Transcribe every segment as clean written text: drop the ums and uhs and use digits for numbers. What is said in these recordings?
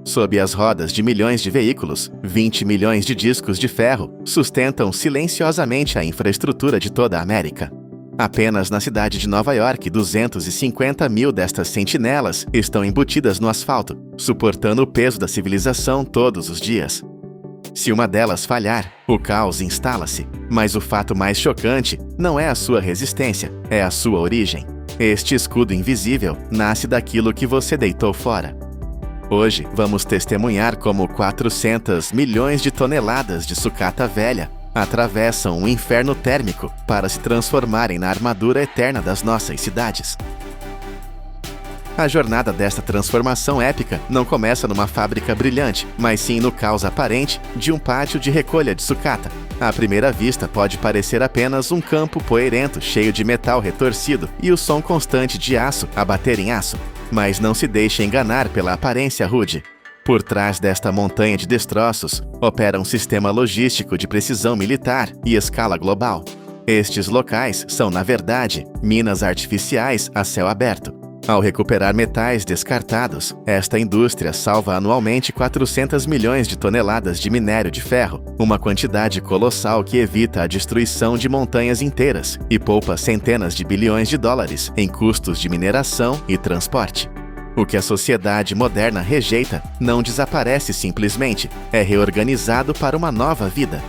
Sob as rodas de milhões de veículos, 20 milhões de discos de ferro sustentam silenciosamente a infraestrutura de toda a América. Apenas na cidade de Nova York, 250 mil destas sentinelas estão embutidas no asfalto, suportando o peso da civilização todos os dias. Se uma delas falhar, o caos instala-se, mas o fato mais chocante não é a sua resistência, é a sua origem. Este escudo invisível nasce daquilo que você deitou fora. Hoje, vamos testemunhar como 400 milhões de toneladas de sucata velha atravessam um inferno térmico para se transformarem na armadura eterna das nossas cidades. A jornada desta transformação épica não começa numa fábrica brilhante, mas sim no caos aparente de um pátio de recolha de sucata. À primeira vista, pode parecer apenas um campo poeirento cheio de metal retorcido e o som constante de aço a bater em aço. Mas não se deixe enganar pela aparência rude. Por trás desta montanha de destroços, opera um sistema logístico de precisão militar e escala global. Estes locais são, na verdade, minas artificiais a céu aberto. Ao recuperar metais descartados, esta indústria salva anualmente 400 milhões de toneladas de minério de ferro, uma quantidade colossal que evita a destruição de montanhas inteiras e poupa centenas de bilhões de dólares em custos de mineração e transporte. O que a sociedade moderna rejeita não desaparece simplesmente, é reorganizado para uma nova vida.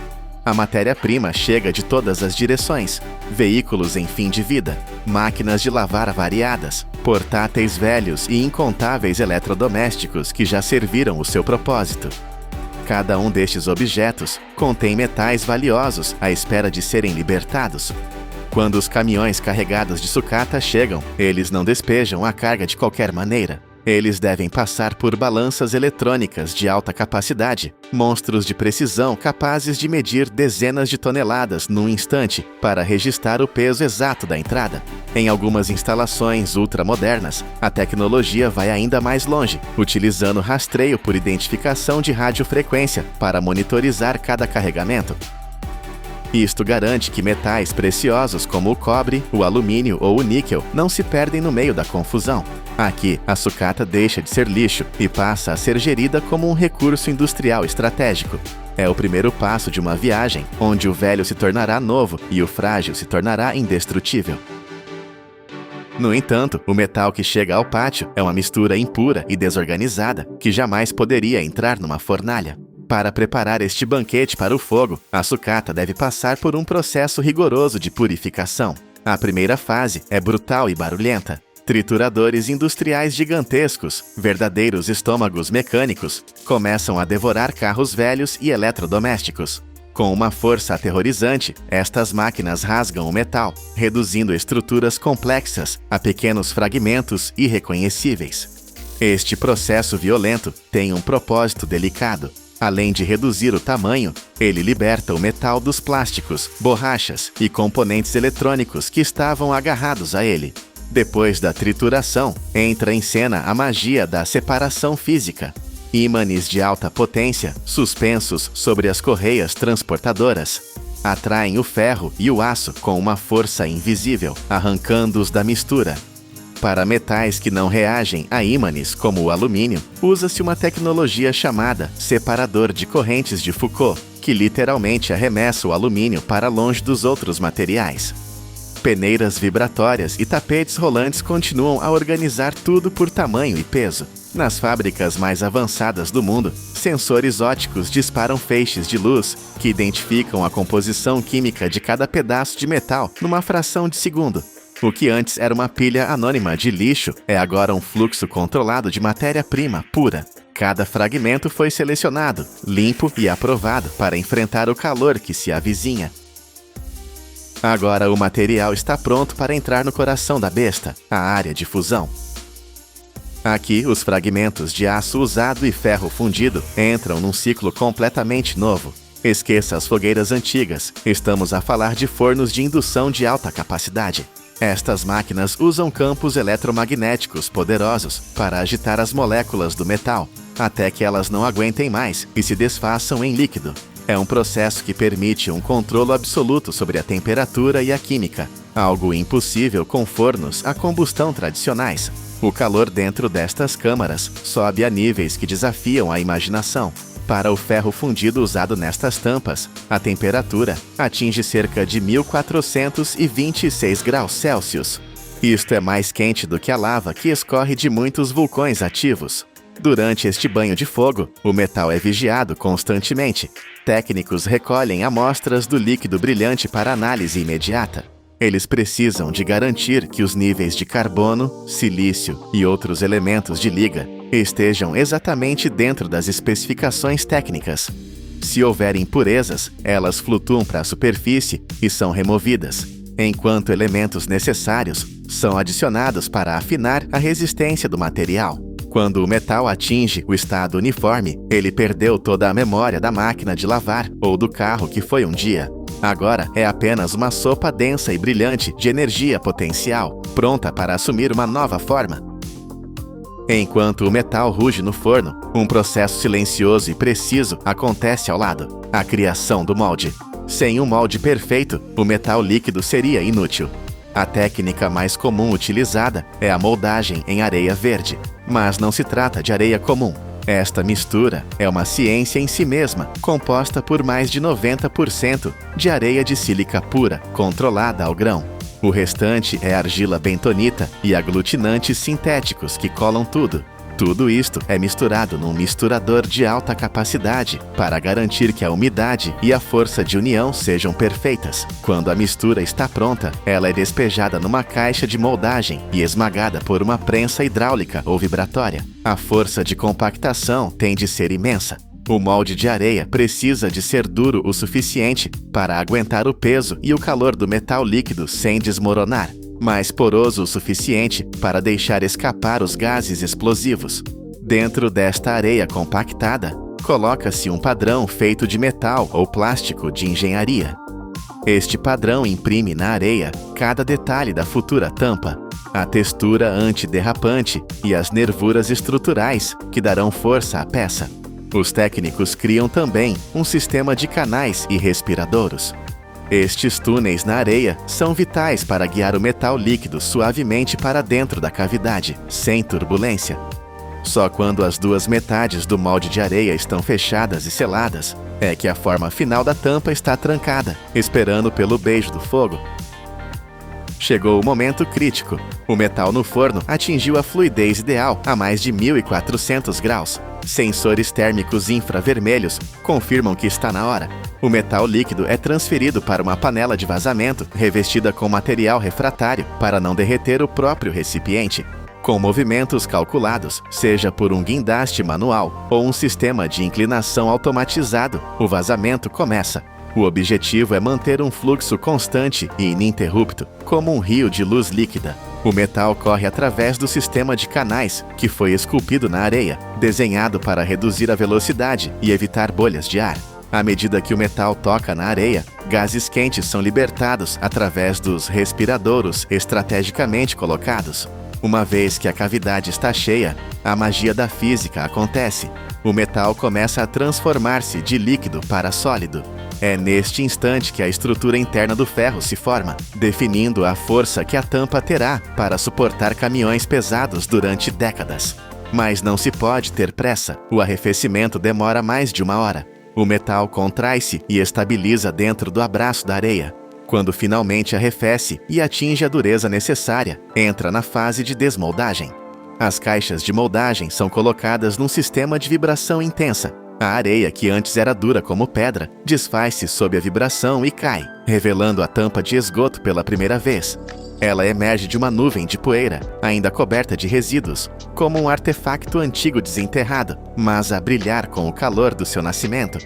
A matéria-prima chega de todas as direções: veículos em fim de vida, máquinas de lavar variadas, portáteis velhos e incontáveis eletrodomésticos que já serviram o seu propósito. Cada um destes objetos contém metais valiosos à espera de serem libertados. Quando os caminhões carregados de sucata chegam, eles não despejam a carga de qualquer maneira. Eles devem passar por balanças eletrônicas de alta capacidade, monstros de precisão capazes de medir dezenas de toneladas num instante para registrar o peso exato da entrada. Em algumas instalações ultramodernas, a tecnologia vai ainda mais longe, utilizando rastreio por identificação de radiofrequência para monitorizar cada carregamento. Isto garante que metais preciosos como o cobre, o alumínio ou o níquel não se perdem no meio da confusão. Aqui, a sucata deixa de ser lixo e passa a ser gerida como um recurso industrial estratégico. É o primeiro passo de uma viagem, onde o velho se tornará novo e o frágil se tornará indestrutível. No entanto, o metal que chega ao pátio é uma mistura impura e desorganizada que jamais poderia entrar numa fornalha. Para preparar este banquete para o fogo, a sucata deve passar por um processo rigoroso de purificação. A primeira fase é brutal e barulhenta. Trituradores industriais gigantescos, verdadeiros estômagos mecânicos, começam a devorar carros velhos e eletrodomésticos. Com uma força aterrorizante, estas máquinas rasgam o metal, reduzindo estruturas complexas a pequenos fragmentos irreconhecíveis. Este processo violento tem um propósito delicado. Além de reduzir o tamanho, ele liberta o metal dos plásticos, borrachas e componentes eletrônicos que estavam agarrados a ele. Depois da trituração, entra em cena a magia da separação física. Ímãs de alta potência, suspensos sobre as correias transportadoras, atraem o ferro e o aço com uma força invisível, arrancando-os da mistura. Para metais que não reagem a ímãs, como o alumínio, usa-se uma tecnologia chamada separador de correntes de Foucault, que literalmente arremessa o alumínio para longe dos outros materiais. Peneiras vibratórias e tapetes rolantes continuam a organizar tudo por tamanho e peso. Nas fábricas mais avançadas do mundo, sensores ópticos disparam feixes de luz que identificam a composição química de cada pedaço de metal numa fração de segundo. O que antes era uma pilha anônima de lixo é agora um fluxo controlado de matéria-prima pura. Cada fragmento foi selecionado, limpo e aprovado para enfrentar o calor que se avizinha. Agora o material está pronto para entrar no coração da besta, a área de fusão. Aqui, os fragmentos de aço usado e ferro fundido entram num ciclo completamente novo. Esqueça as fogueiras antigas, estamos a falar de fornos de indução de alta capacidade. Estas máquinas usam campos eletromagnéticos poderosos para agitar as moléculas do metal, até que elas não aguentem mais e se desfaçam em líquido. É um processo que permite um controle absoluto sobre a temperatura e a química, algo impossível com fornos a combustão tradicionais. O calor dentro destas câmaras sobe a níveis que desafiam a imaginação. Para o ferro fundido usado nestas tampas, a temperatura atinge cerca de 1426 graus Celsius. Isto é mais quente do que a lava que escorre de muitos vulcões ativos. Durante este banho de fogo, o metal é vigiado constantemente. Técnicos recolhem amostras do líquido brilhante para análise imediata. Eles precisam de garantir que os níveis de carbono, silício e outros elementos de liga estejam exatamente dentro das especificações técnicas. Se houver impurezas, elas flutuam para a superfície e são removidas, enquanto elementos necessários são adicionados para afinar a resistência do material. Quando o metal atinge o estado uniforme, ele perdeu toda a memória da máquina de lavar ou do carro que foi um dia. Agora é apenas uma sopa densa e brilhante de energia potencial, pronta para assumir uma nova forma. Enquanto o metal ruge no forno, um processo silencioso e preciso acontece ao lado: a criação do molde. Sem um molde perfeito, o metal líquido seria inútil. A técnica mais comum utilizada é a moldagem em areia verde, mas não se trata de areia comum. Esta mistura é uma ciência em si mesma, composta por mais de 90% de areia de sílica pura, controlada ao grão. O restante é argila bentonita e aglutinantes sintéticos que colam tudo. Tudo isto é misturado num misturador de alta capacidade para garantir que a umidade e a força de união sejam perfeitas. Quando a mistura está pronta, ela é despejada numa caixa de moldagem e esmagada por uma prensa hidráulica ou vibratória. A força de compactação tem de ser imensa. O molde de areia precisa de ser duro o suficiente para aguentar o peso e o calor do metal líquido sem desmoronar, mas poroso o suficiente para deixar escapar os gases explosivos. Dentro desta areia compactada, coloca-se um padrão feito de metal ou plástico de engenharia. Este padrão imprime na areia cada detalhe da futura tampa, a textura antiderrapante e as nervuras estruturais que darão força à peça. Os técnicos criam também um sistema de canais e respiradouros. Estes túneis na areia são vitais para guiar o metal líquido suavemente para dentro da cavidade, sem turbulência. Só quando as duas metades do molde de areia estão fechadas e seladas é que a forma final da tampa está trancada, esperando pelo beijo do fogo. Chegou o momento crítico. O metal no forno atingiu a fluidez ideal a mais de 1400 graus. Sensores térmicos infravermelhos confirmam que está na hora. O metal líquido é transferido para uma panela de vazamento revestida com material refratário para não derreter o próprio recipiente. Com movimentos calculados, seja por um guindaste manual ou um sistema de inclinação automatizado, o vazamento começa. O objetivo é manter um fluxo constante e ininterrupto, como um rio de luz líquida. O metal corre através do sistema de canais que foi esculpido na areia, desenhado para reduzir a velocidade e evitar bolhas de ar. À medida que o metal toca na areia, gases quentes são libertados através dos respiradouros estrategicamente colocados. Uma vez que a cavidade está cheia, a magia da física acontece. O metal começa a transformar-se de líquido para sólido. É neste instante que a estrutura interna do ferro se forma, definindo a força que a tampa terá para suportar caminhões pesados durante décadas. Mas não se pode ter pressa, o arrefecimento demora mais de 1 hora. O metal contrai-se e estabiliza dentro do abraço da areia. Quando finalmente arrefece e atinge a dureza necessária, entra na fase de desmoldagem. As caixas de moldagem são colocadas num sistema de vibração intensa. A areia, que antes era dura como pedra, desfaz-se sob a vibração e cai, revelando a tampa de esgoto pela primeira vez. Ela emerge de uma nuvem de poeira, ainda coberta de resíduos, como um artefacto antigo desenterrado, mas a brilhar com o calor do seu nascimento.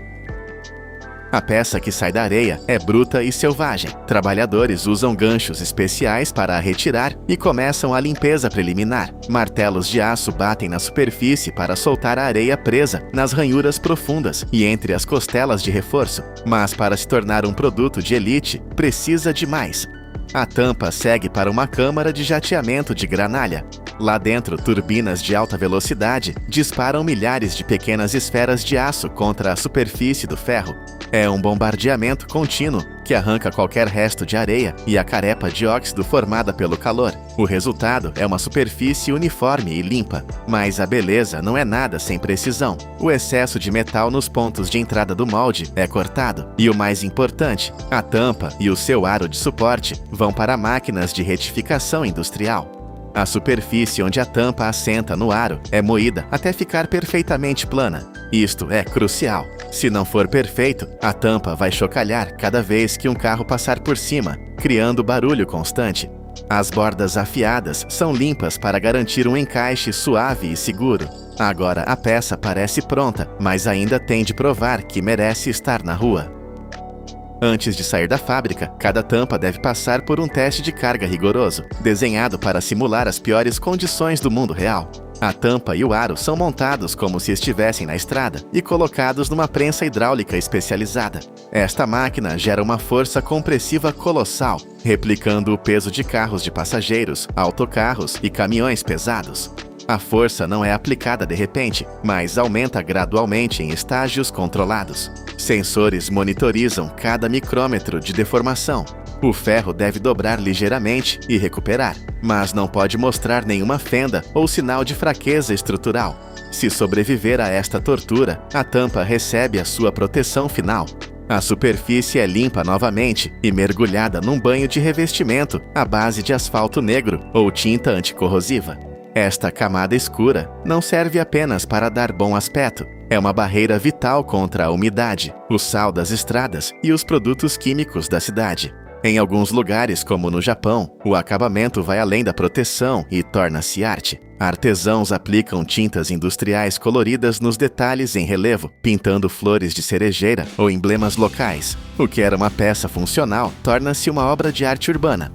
A peça que sai da areia é bruta e selvagem. Trabalhadores usam ganchos especiais para a retirar e começam a limpeza preliminar. Martelos de aço batem na superfície para soltar a areia presa nas ranhuras profundas e entre as costelas de reforço. Mas para se tornar um produto de elite, precisa de mais. A tampa segue para uma câmara de jateamento de granalha. Lá dentro, turbinas de alta velocidade disparam milhares de pequenas esferas de aço contra a superfície do ferro. É um bombardeamento contínuo que arranca qualquer resto de areia e a carepa de óxido formada pelo calor. O resultado é uma superfície uniforme e limpa. Mas a beleza não é nada sem precisão. O excesso de metal nos pontos de entrada do molde é cortado. E o mais importante, a tampa e o seu aro de suporte vão para máquinas de retificação industrial. A superfície onde a tampa assenta no aro é moída até ficar perfeitamente plana. Isto é crucial. Se não for perfeito, a tampa vai chocalhar cada vez que um carro passar por cima, criando barulho constante. As bordas afiadas são limpas para garantir um encaixe suave e seguro. Agora a peça parece pronta, mas ainda tem de provar que merece estar na rua. Antes de sair da fábrica, cada tampa deve passar por um teste de carga rigoroso, desenhado para simular as piores condições do mundo real. A tampa e o aro são montados como se estivessem na estrada e colocados numa prensa hidráulica especializada. Esta máquina gera uma força compressiva colossal, replicando o peso de carros de passageiros, autocarros e caminhões pesados. A força não é aplicada de repente, mas aumenta gradualmente em estágios controlados. Sensores monitorizam cada micrômetro de deformação. O ferro deve dobrar ligeiramente e recuperar, mas não pode mostrar nenhuma fenda ou sinal de fraqueza estrutural. Se sobreviver a esta tortura, a tampa recebe a sua proteção final. A superfície é limpa novamente e mergulhada num banho de revestimento à base de asfalto negro ou tinta anticorrosiva. Esta camada escura não serve apenas para dar bom aspecto. É uma barreira vital contra a umidade, o sal das estradas e os produtos químicos da cidade. Em alguns lugares, como no Japão, o acabamento vai além da proteção e torna-se arte. Artesãos aplicam tintas industriais coloridas nos detalhes em relevo, pintando flores de cerejeira ou emblemas locais. O que era uma peça funcional torna-se uma obra de arte urbana.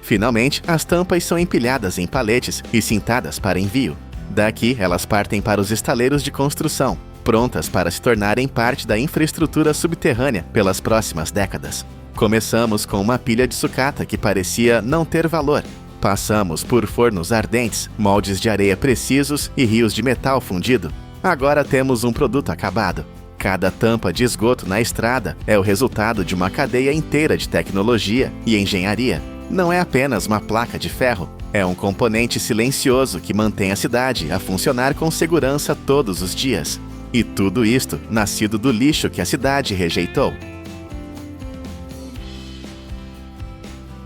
Finalmente, as tampas são empilhadas em paletes e cintadas para envio. Daqui, elas partem para os estaleiros de construção, prontas para se tornarem parte da infraestrutura subterrânea pelas próximas décadas. Começamos com uma pilha de sucata que parecia não ter valor. Passamos por fornos ardentes, moldes de areia precisos e rios de metal fundido. Agora temos um produto acabado. Cada tampa de esgoto na estrada é o resultado de uma cadeia inteira de tecnologia e engenharia. Não é apenas uma placa de ferro, é um componente silencioso que mantém a cidade a funcionar com segurança todos os dias. E tudo isto nascido do lixo que a cidade rejeitou.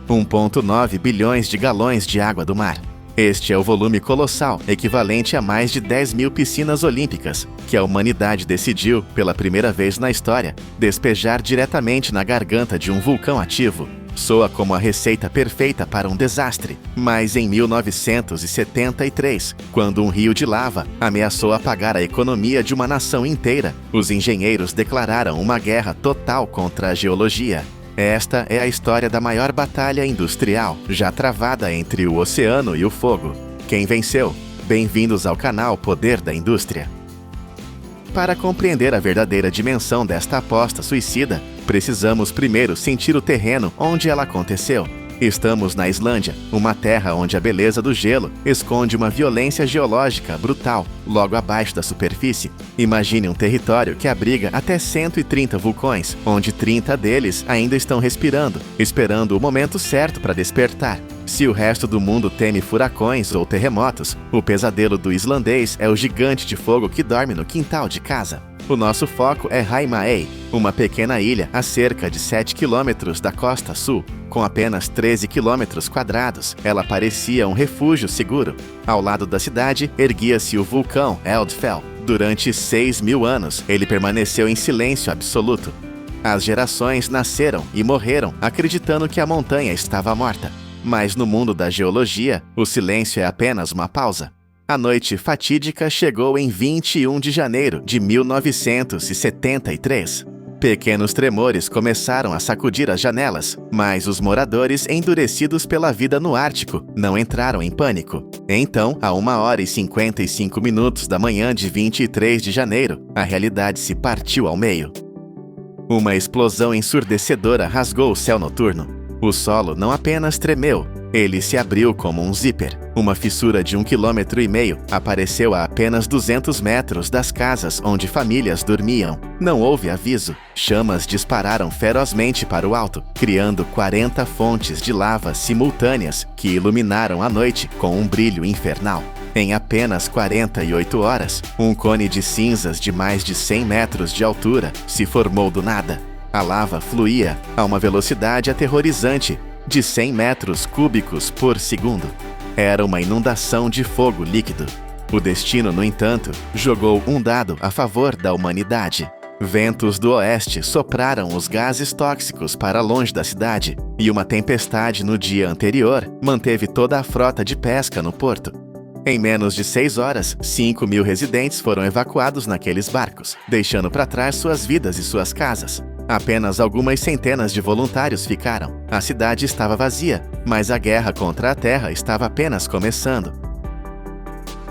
1,9 bilhões de galões de água do mar. Este é o volume colossal, equivalente a mais de 10 mil piscinas olímpicas, que a humanidade decidiu, pela primeira vez na história, despejar diretamente na garganta de um vulcão ativo. Soa como a receita perfeita para um desastre, mas em 1973, quando um rio de lava ameaçou apagar a economia de uma nação inteira, os engenheiros declararam uma guerra total contra a geologia. Esta é a história da maior batalha industrial, já travada entre o oceano e o fogo. Quem venceu? Bem-vindos ao canal Poder da Indústria. Para compreender a verdadeira dimensão desta aposta suicida, precisamos primeiro sentir o terreno onde ela aconteceu. Estamos na Islândia, uma terra onde a beleza do gelo esconde uma violência geológica brutal, logo abaixo da superfície. Imagine um território que abriga até 130 vulcões, onde 30 deles ainda estão respirando, esperando o momento certo para despertar. Se o resto do mundo teme furacões ou terremotos, o pesadelo do islandês é o gigante de fogo que dorme no quintal de casa. O nosso foco é Heimaey, uma pequena ilha a cerca de 7 quilômetros da costa sul. Com apenas 13 quilômetros quadrados, ela parecia um refúgio seguro. Ao lado da cidade, erguia-se o vulcão Eldfell. Durante 6.000 anos, ele permaneceu em silêncio absoluto. As gerações nasceram e morreram acreditando que a montanha estava morta. Mas no mundo da geologia, o silêncio é apenas uma pausa. A noite fatídica chegou em 21 de janeiro de 1973. Pequenos tremores começaram a sacudir as janelas, mas os moradores, endurecidos pela vida no Ártico, não entraram em pânico. Então, a 1h55 da manhã de 23 de janeiro, a realidade se partiu ao meio. Uma explosão ensurdecedora rasgou o céu noturno. O solo não apenas tremeu, Ele se abriu como um zíper. Uma fissura de 1,5 km apareceu a apenas 200 metros das casas onde famílias dormiam. Não houve aviso. Chamas dispararam ferozmente para o alto, criando 40 fontes de lava simultâneas que iluminaram a noite com um brilho infernal. Em apenas 48 horas, um cone de cinzas de mais de 100 metros de altura se formou do nada. A lava fluía a uma velocidade aterrorizante de 100 metros cúbicos por segundo. Era uma inundação de fogo líquido. O destino, no entanto, jogou um dado a favor da humanidade. Ventos do oeste sopraram os gases tóxicos para longe da cidade, e uma tempestade no dia anterior manteve toda a frota de pesca no porto. Em menos de 6 horas, 5.000 residentes foram evacuados naqueles barcos, deixando para trás suas vidas e suas casas. Apenas algumas centenas de voluntários ficaram. A cidade estava vazia, mas a guerra contra a Terra estava apenas começando.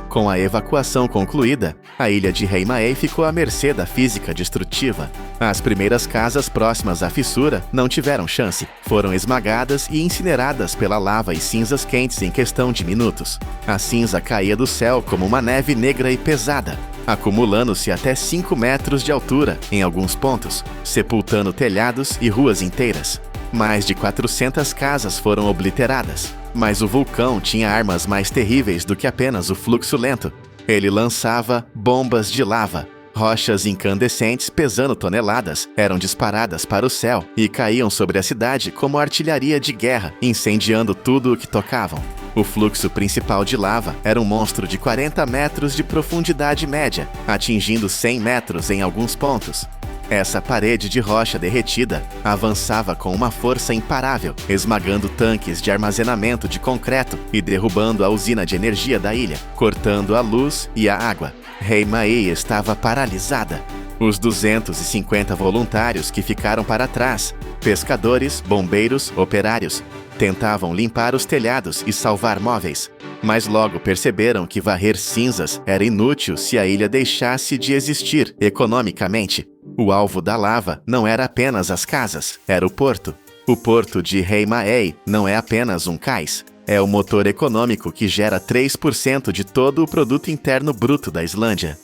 Com a evacuação concluída, a ilha de Heimaey ficou à mercê da física destrutiva. As primeiras casas próximas à fissura não tiveram chance. Foram esmagadas e incineradas pela lava e cinzas quentes em questão de minutos. A cinza caía do céu como uma neve negra e pesada, acumulando-se até 5 metros de altura em alguns pontos, sepultando telhados e ruas inteiras. Mais de 400 casas foram obliteradas, mas o vulcão tinha armas mais terríveis do que apenas o fluxo lento. Ele lançava bombas de lava. Rochas incandescentes pesando toneladas eram disparadas para o céu e caíam sobre a cidade como artilharia de guerra, incendiando tudo o que tocavam. O fluxo principal de lava era um monstro de 40 metros de profundidade média, atingindo 100 metros em alguns pontos. Essa parede de rocha derretida avançava com uma força imparável, esmagando tanques de armazenamento de concreto e derrubando a usina de energia da ilha, cortando a luz e a água. Heimaey estava paralisada. Os 250 voluntários que ficaram para trás, pescadores, bombeiros, operários, tentavam limpar os telhados e salvar móveis, mas logo perceberam que varrer cinzas era inútil se a ilha deixasse de existir economicamente. O alvo da lava não era apenas as casas, era o porto. O porto de Heimaey não é apenas um cais, é o motor econômico que gera 3% de todo o produto interno bruto da Islândia.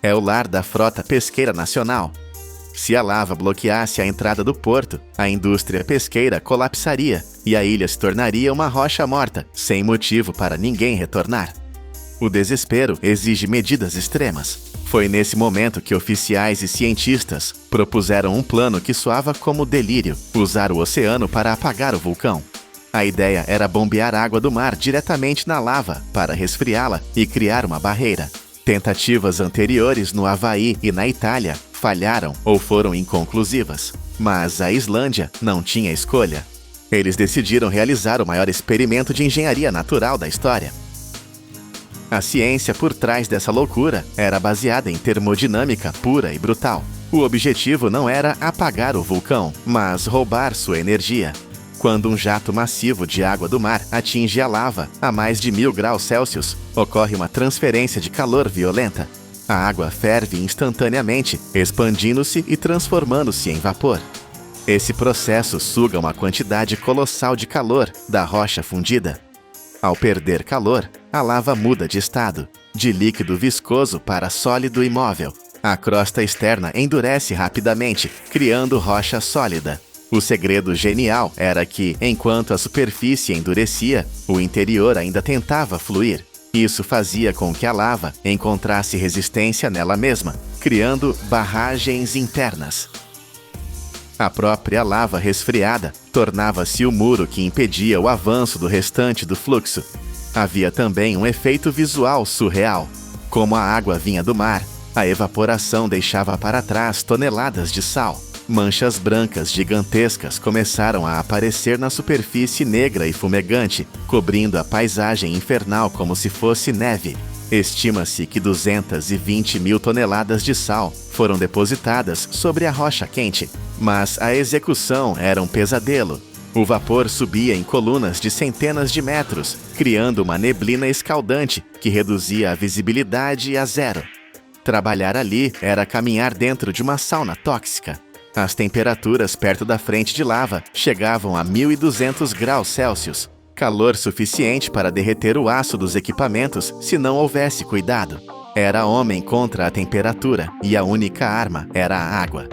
É o lar da frota pesqueira nacional. Se a lava bloqueasse a entrada do porto, a indústria pesqueira colapsaria e a ilha se tornaria uma rocha morta, sem motivo para ninguém retornar. O desespero exige medidas extremas. Foi nesse momento que oficiais e cientistas propuseram um plano que soava como delírio: usar o oceano para apagar o vulcão. A ideia era bombear água do mar diretamente na lava para resfriá-la e criar uma barreira. Tentativas anteriores no Havaí e na Itália falharam ou foram inconclusivas, mas a Islândia não tinha escolha. Eles decidiram realizar o maior experimento de engenharia natural da história. A ciência por trás dessa loucura era baseada em termodinâmica pura e brutal. O objetivo não era apagar o vulcão, mas roubar sua energia. Quando um jato massivo de água do mar atinge a lava a mais de 1000 graus Celsius, ocorre uma transferência de calor violenta. A água ferve instantaneamente, expandindo-se e transformando-se em vapor. Esse processo suga uma quantidade colossal de calor da rocha fundida. Ao perder calor, a lava muda de estado, de líquido viscoso para sólido e móvel. A crosta externa endurece rapidamente, criando rocha sólida. O segredo genial era que, enquanto a superfície endurecia, o interior ainda tentava fluir. Isso fazia com que a lava encontrasse resistência nela mesma, criando barragens internas. A própria lava resfriada tornava-se o muro que impedia o avanço do restante do fluxo. Havia também um efeito visual surreal. Como a água vinha do mar, a evaporação deixava para trás toneladas de sal. Manchas brancas gigantescas começaram a aparecer na superfície negra e fumegante, cobrindo a paisagem infernal como se fosse neve. Estima-se que 220.000 toneladas de sal foram depositadas sobre a rocha quente, mas a execução era um pesadelo. O vapor subia em colunas de centenas de metros, criando uma neblina escaldante que reduzia a visibilidade a zero. Trabalhar ali era caminhar dentro de uma sauna tóxica. As temperaturas perto da frente de lava chegavam a 1.200 graus Celsius. Calor suficiente para derreter o aço dos equipamentos se não houvesse cuidado. Era homem contra a temperatura e a única arma era a água.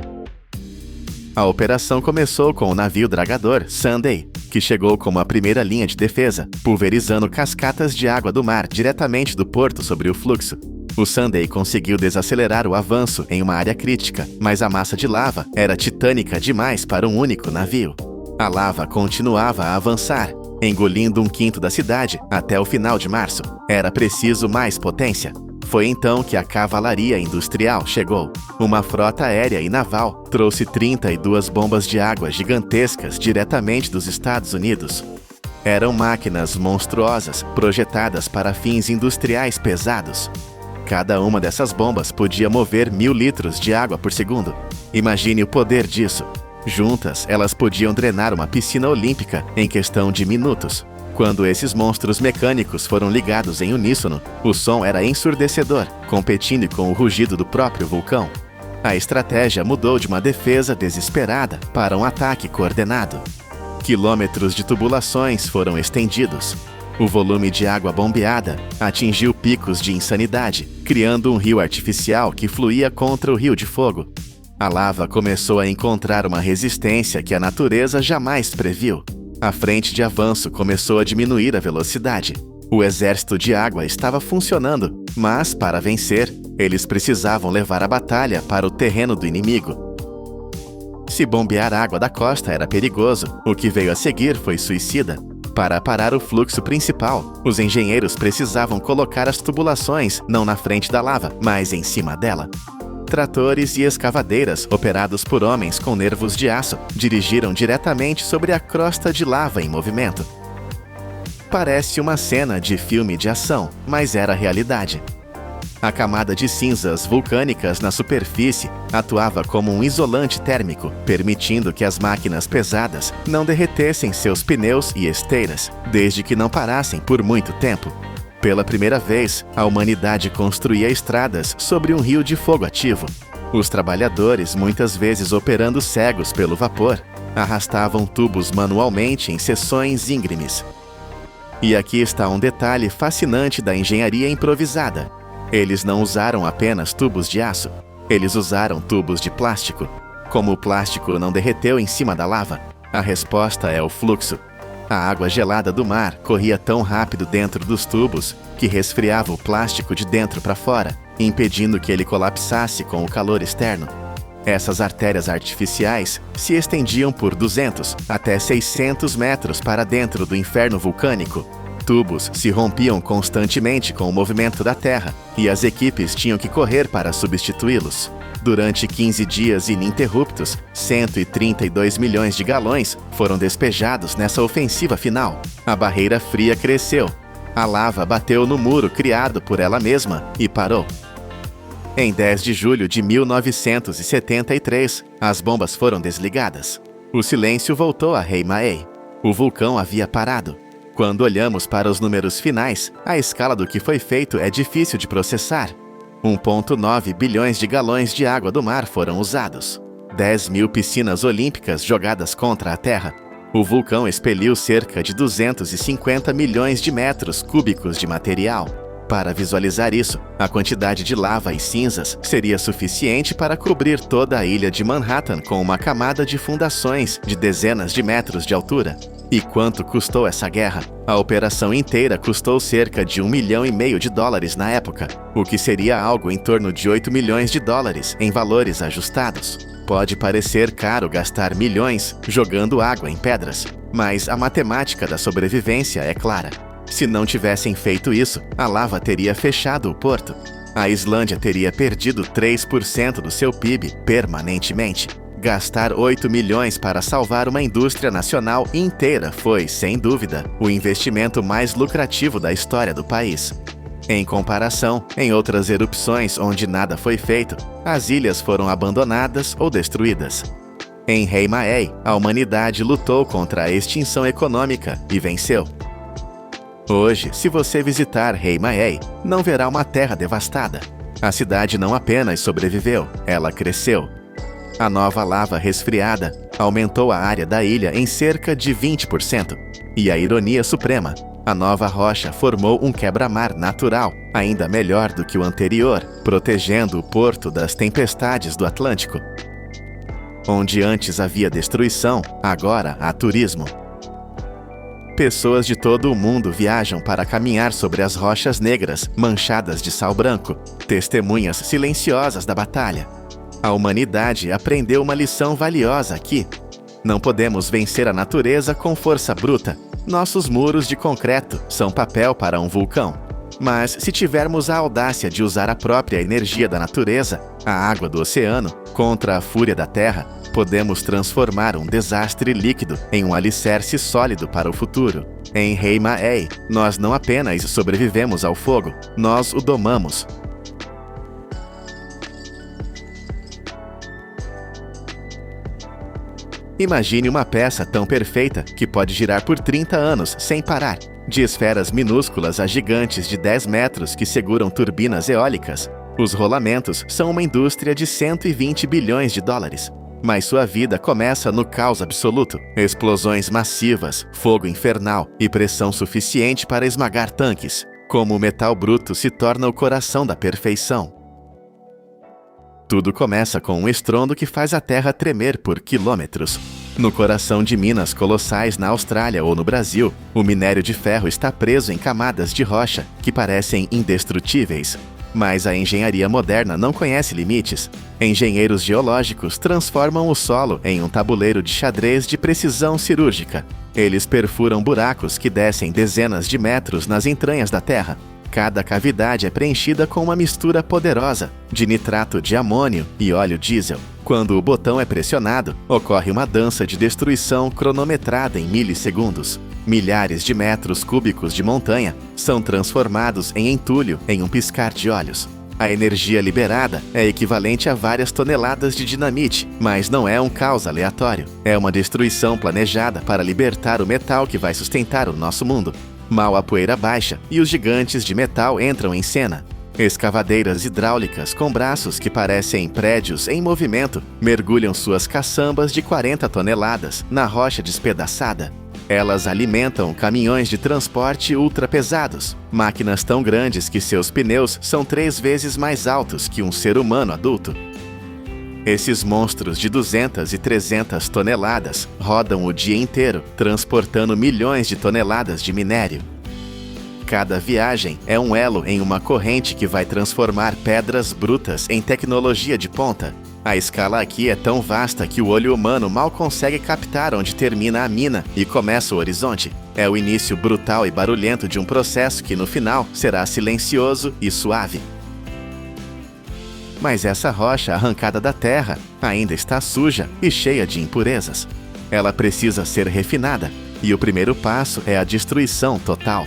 A operação começou com o navio dragador Sunday, que chegou como a primeira linha de defesa, pulverizando cascatas de água do mar diretamente do porto sobre o fluxo. O Sunday conseguiu desacelerar o avanço em uma área crítica, mas a massa de lava era titânica demais para um único navio. A lava continuava a avançar, engolindo 1/5 da cidade até o final de março. Era preciso mais potência. Foi então que a cavalaria industrial chegou. Uma frota aérea e naval trouxe 32 bombas de água gigantescas diretamente dos Estados Unidos. Eram máquinas monstruosas projetadas para fins industriais pesados. Cada uma dessas bombas podia mover 1.000 litros de água por segundo. Imagine o poder disso. Juntas, elas podiam drenar uma piscina olímpica em questão de minutos. Quando esses monstros mecânicos foram ligados em uníssono, o som era ensurdecedor, competindo com o rugido do próprio vulcão. A estratégia mudou de uma defesa desesperada para um ataque coordenado. Quilômetros de tubulações foram estendidos. O volume de água bombeada atingiu picos de insanidade, criando um rio artificial que fluía contra o Rio de Fogo. A lava começou a encontrar uma resistência que a natureza jamais previu. A frente de avanço começou a diminuir a velocidade. O exército de água estava funcionando, mas, para vencer, eles precisavam levar a batalha para o terreno do inimigo. Se bombear água da costa era perigoso, o que veio a seguir foi suicida. Para parar o fluxo principal, os engenheiros precisavam colocar as tubulações não na frente da lava, mas em cima dela. Tratores e escavadeiras, operados por homens com nervos de aço, dirigiram diretamente sobre a crosta de lava em movimento. Parece uma cena de filme de ação, mas era realidade. A camada de cinzas vulcânicas na superfície atuava como um isolante térmico, permitindo que as máquinas pesadas não derretessem seus pneus e esteiras, desde que não parassem por muito tempo. Pela primeira vez, a humanidade construía estradas sobre um rio de fogo ativo. Os trabalhadores, muitas vezes operando cegos pelo vapor, arrastavam tubos manualmente em seções íngremes. E aqui está um detalhe fascinante da engenharia improvisada. Eles não usaram apenas tubos de aço, eles usaram tubos de plástico. Como o plástico não derreteu em cima da lava, a resposta é o fluxo. A água gelada do mar corria tão rápido dentro dos tubos que resfriava o plástico de dentro para fora, impedindo que ele colapsasse com o calor externo. Essas artérias artificiais se estendiam por 200 até 600 metros para dentro do inferno vulcânico. Tubos se rompiam constantemente com o movimento da Terra, e as equipes tinham que correr para substituí-los. Durante 15 dias ininterruptos, 132 milhões de galões foram despejados nessa ofensiva final. A barreira fria cresceu. A lava bateu no muro criado por ela mesma e parou. Em 10 de julho de 1973, as bombas foram desligadas. O silêncio voltou a Heimaey. O vulcão havia parado. Quando olhamos para os números finais, a escala do que foi feito é difícil de processar. 1,9 bilhões de galões de água do mar foram usados. 10.000 piscinas olímpicas jogadas contra a Terra. O vulcão expeliu cerca de 250 milhões de metros cúbicos de material. Para visualizar isso, a quantidade de lava e cinzas seria suficiente para cobrir toda a ilha de Manhattan com uma camada de fundações de dezenas de metros de altura. E quanto custou essa guerra? A operação inteira custou cerca de $1,5 milhão na época, o que seria algo em torno de $8 milhões em valores ajustados. Pode parecer caro gastar milhões jogando água em pedras, mas a matemática da sobrevivência é clara. Se não tivessem feito isso, a lava teria fechado o porto. A Islândia teria perdido 3% do seu PIB permanentemente. Gastar 8 milhões para salvar uma indústria nacional inteira foi, sem dúvida, o investimento mais lucrativo da história do país. Em comparação, em outras erupções onde nada foi feito, as ilhas foram abandonadas ou destruídas. Em Heimaey, a humanidade lutou contra a extinção econômica e venceu. Hoje, se você visitar Heimaey, não verá uma terra devastada. A cidade não apenas sobreviveu, ela cresceu. A nova lava resfriada aumentou a área da ilha em cerca de 20%. E a ironia suprema, a nova rocha formou um quebra-mar natural, ainda melhor do que o anterior, protegendo o porto das tempestades do Atlântico. Onde antes havia destruição, agora há turismo. Pessoas de todo o mundo viajam para caminhar sobre as rochas negras, manchadas de sal branco, testemunhas silenciosas da batalha. A humanidade aprendeu uma lição valiosa aqui. Não podemos vencer a natureza com força bruta. Nossos muros de concreto são papel para um vulcão. Mas se tivermos a audácia de usar a própria energia da natureza, a água do oceano, contra a fúria da terra, podemos transformar um desastre líquido em um alicerce sólido para o futuro. Em Heimaey, nós não apenas sobrevivemos ao fogo, nós o domamos. Imagine uma peça tão perfeita que pode girar por 30 anos sem parar, de esferas minúsculas a gigantes de 10 metros que seguram turbinas eólicas. Os rolamentos são uma indústria de 120 bilhões de dólares. Mas sua vida começa no caos absoluto. Explosões massivas, fogo infernal e pressão suficiente para esmagar tanques. Como o metal bruto se torna o coração da perfeição. Tudo começa com um estrondo que faz a terra tremer por quilômetros. No coração de minas colossais na Austrália ou no Brasil, o minério de ferro está preso em camadas de rocha que parecem indestrutíveis. Mas a engenharia moderna não conhece limites. Engenheiros geológicos transformam o solo em um tabuleiro de xadrez de precisão cirúrgica. Eles perfuram buracos que descem dezenas de metros nas entranhas da terra. Cada cavidade é preenchida com uma mistura poderosa de nitrato de amônio e óleo diesel. Quando o botão é pressionado, ocorre uma dança de destruição cronometrada em milissegundos. Milhares de metros cúbicos de montanha são transformados em entulho em um piscar de olhos. A energia liberada é equivalente a várias toneladas de dinamite, mas não é um caos aleatório. É uma destruição planejada para libertar o metal que vai sustentar o nosso mundo. Mal a poeira baixa e os gigantes de metal entram em cena. Escavadeiras hidráulicas com braços que parecem prédios em movimento mergulham suas caçambas de 40 toneladas na rocha despedaçada. Elas alimentam caminhões de transporte ultrapesados, máquinas tão grandes que seus pneus são 3 vezes mais altos que um ser humano adulto. Esses monstros de 200 e 300 toneladas rodam o dia inteiro, transportando milhões de toneladas de minério. Cada viagem é um elo em uma corrente que vai transformar pedras brutas em tecnologia de ponta. A escala aqui é tão vasta que o olho humano mal consegue captar onde termina a mina e começa o horizonte. É o início brutal e barulhento de um processo que no final será silencioso e suave. Mas essa rocha arrancada da terra ainda está suja e cheia de impurezas. Ela precisa ser refinada, e o primeiro passo é a destruição total.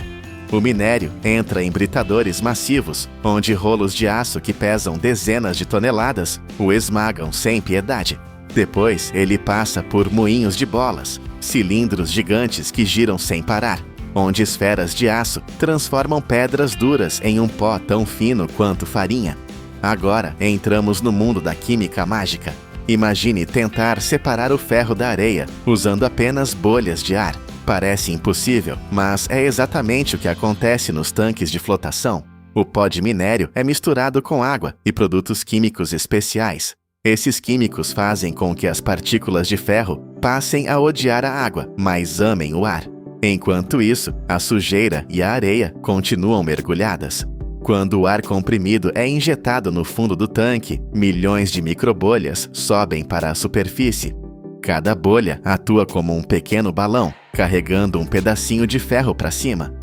O minério entra em britadores massivos, onde rolos de aço que pesam dezenas de toneladas o esmagam sem piedade. Depois, ele passa por moinhos de bolas, cilindros gigantes que giram sem parar, onde esferas de aço transformam pedras duras em um pó tão fino quanto farinha. Agora entramos no mundo da química mágica. Imagine tentar separar o ferro da areia usando apenas bolhas de ar. Parece impossível, mas é exatamente o que acontece nos tanques de flotação. O pó de minério é misturado com água e produtos químicos especiais. Esses químicos fazem com que as partículas de ferro passem a odiar a água, mas amem o ar. Enquanto isso, a sujeira e a areia continuam mergulhadas. Quando o ar comprimido é injetado no fundo do tanque, milhões de microbolhas sobem para a superfície. Cada bolha atua como um pequeno balão, carregando um pedacinho de ferro para cima.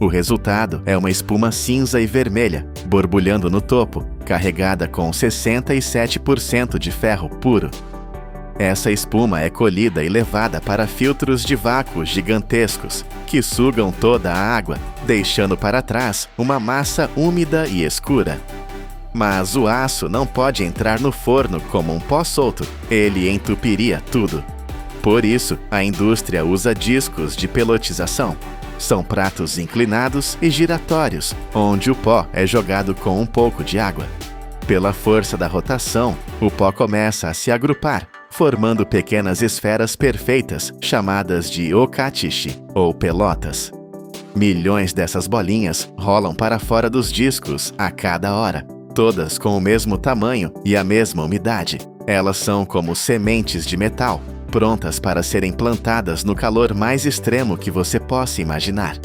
O resultado é uma espuma cinza e vermelha, borbulhando no topo, carregada com 67% de ferro puro. Essa espuma é colhida e levada para filtros de vácuo gigantescos, que sugam toda a água, deixando para trás uma massa úmida e escura. Mas o aço não pode entrar no forno como um pó solto, ele entupiria tudo. Por isso, a indústria usa discos de pelotização. São pratos inclinados e giratórios, onde o pó é jogado com um pouco de água. Pela força da rotação, o pó começa a se agrupar, formando pequenas esferas perfeitas chamadas de okatishi, ou pelotas. Milhões dessas bolinhas rolam para fora dos discos a cada hora, todas com o mesmo tamanho e a mesma umidade. Elas são como sementes de metal, prontas para serem plantadas no calor mais extremo que você possa imaginar.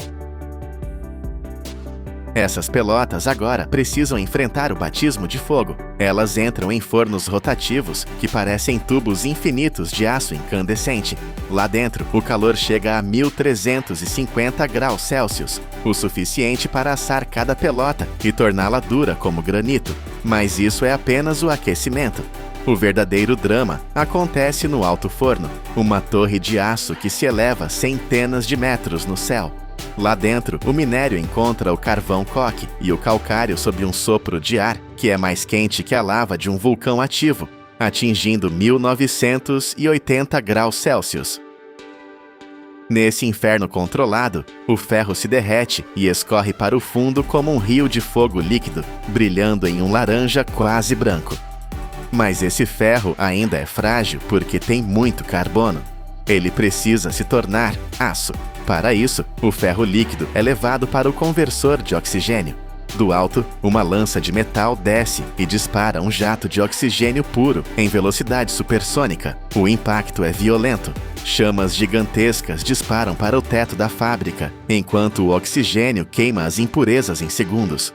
Essas pelotas agora precisam enfrentar o batismo de fogo. Elas entram em fornos rotativos que parecem tubos infinitos de aço incandescente. Lá dentro, o calor chega a 1350 graus Celsius, o suficiente para assar cada pelota e torná-la dura como granito. Mas isso é apenas o aquecimento. O verdadeiro drama acontece no alto forno, uma torre de aço que se eleva centenas de metros no céu. Lá dentro, o minério encontra o carvão coque e o calcário sob um sopro de ar que é mais quente que a lava de um vulcão ativo, atingindo 1980 graus Celsius. Nesse inferno controlado, o ferro se derrete e escorre para o fundo como um rio de fogo líquido, brilhando em um laranja quase branco. Mas esse ferro ainda é frágil porque tem muito carbono. Ele precisa se tornar aço. Para isso, o ferro líquido é levado para o conversor de oxigênio. Do alto, uma lança de metal desce e dispara um jato de oxigênio puro em velocidade supersônica. O impacto é violento. Chamas gigantescas disparam para o teto da fábrica, enquanto o oxigênio queima as impurezas em segundos.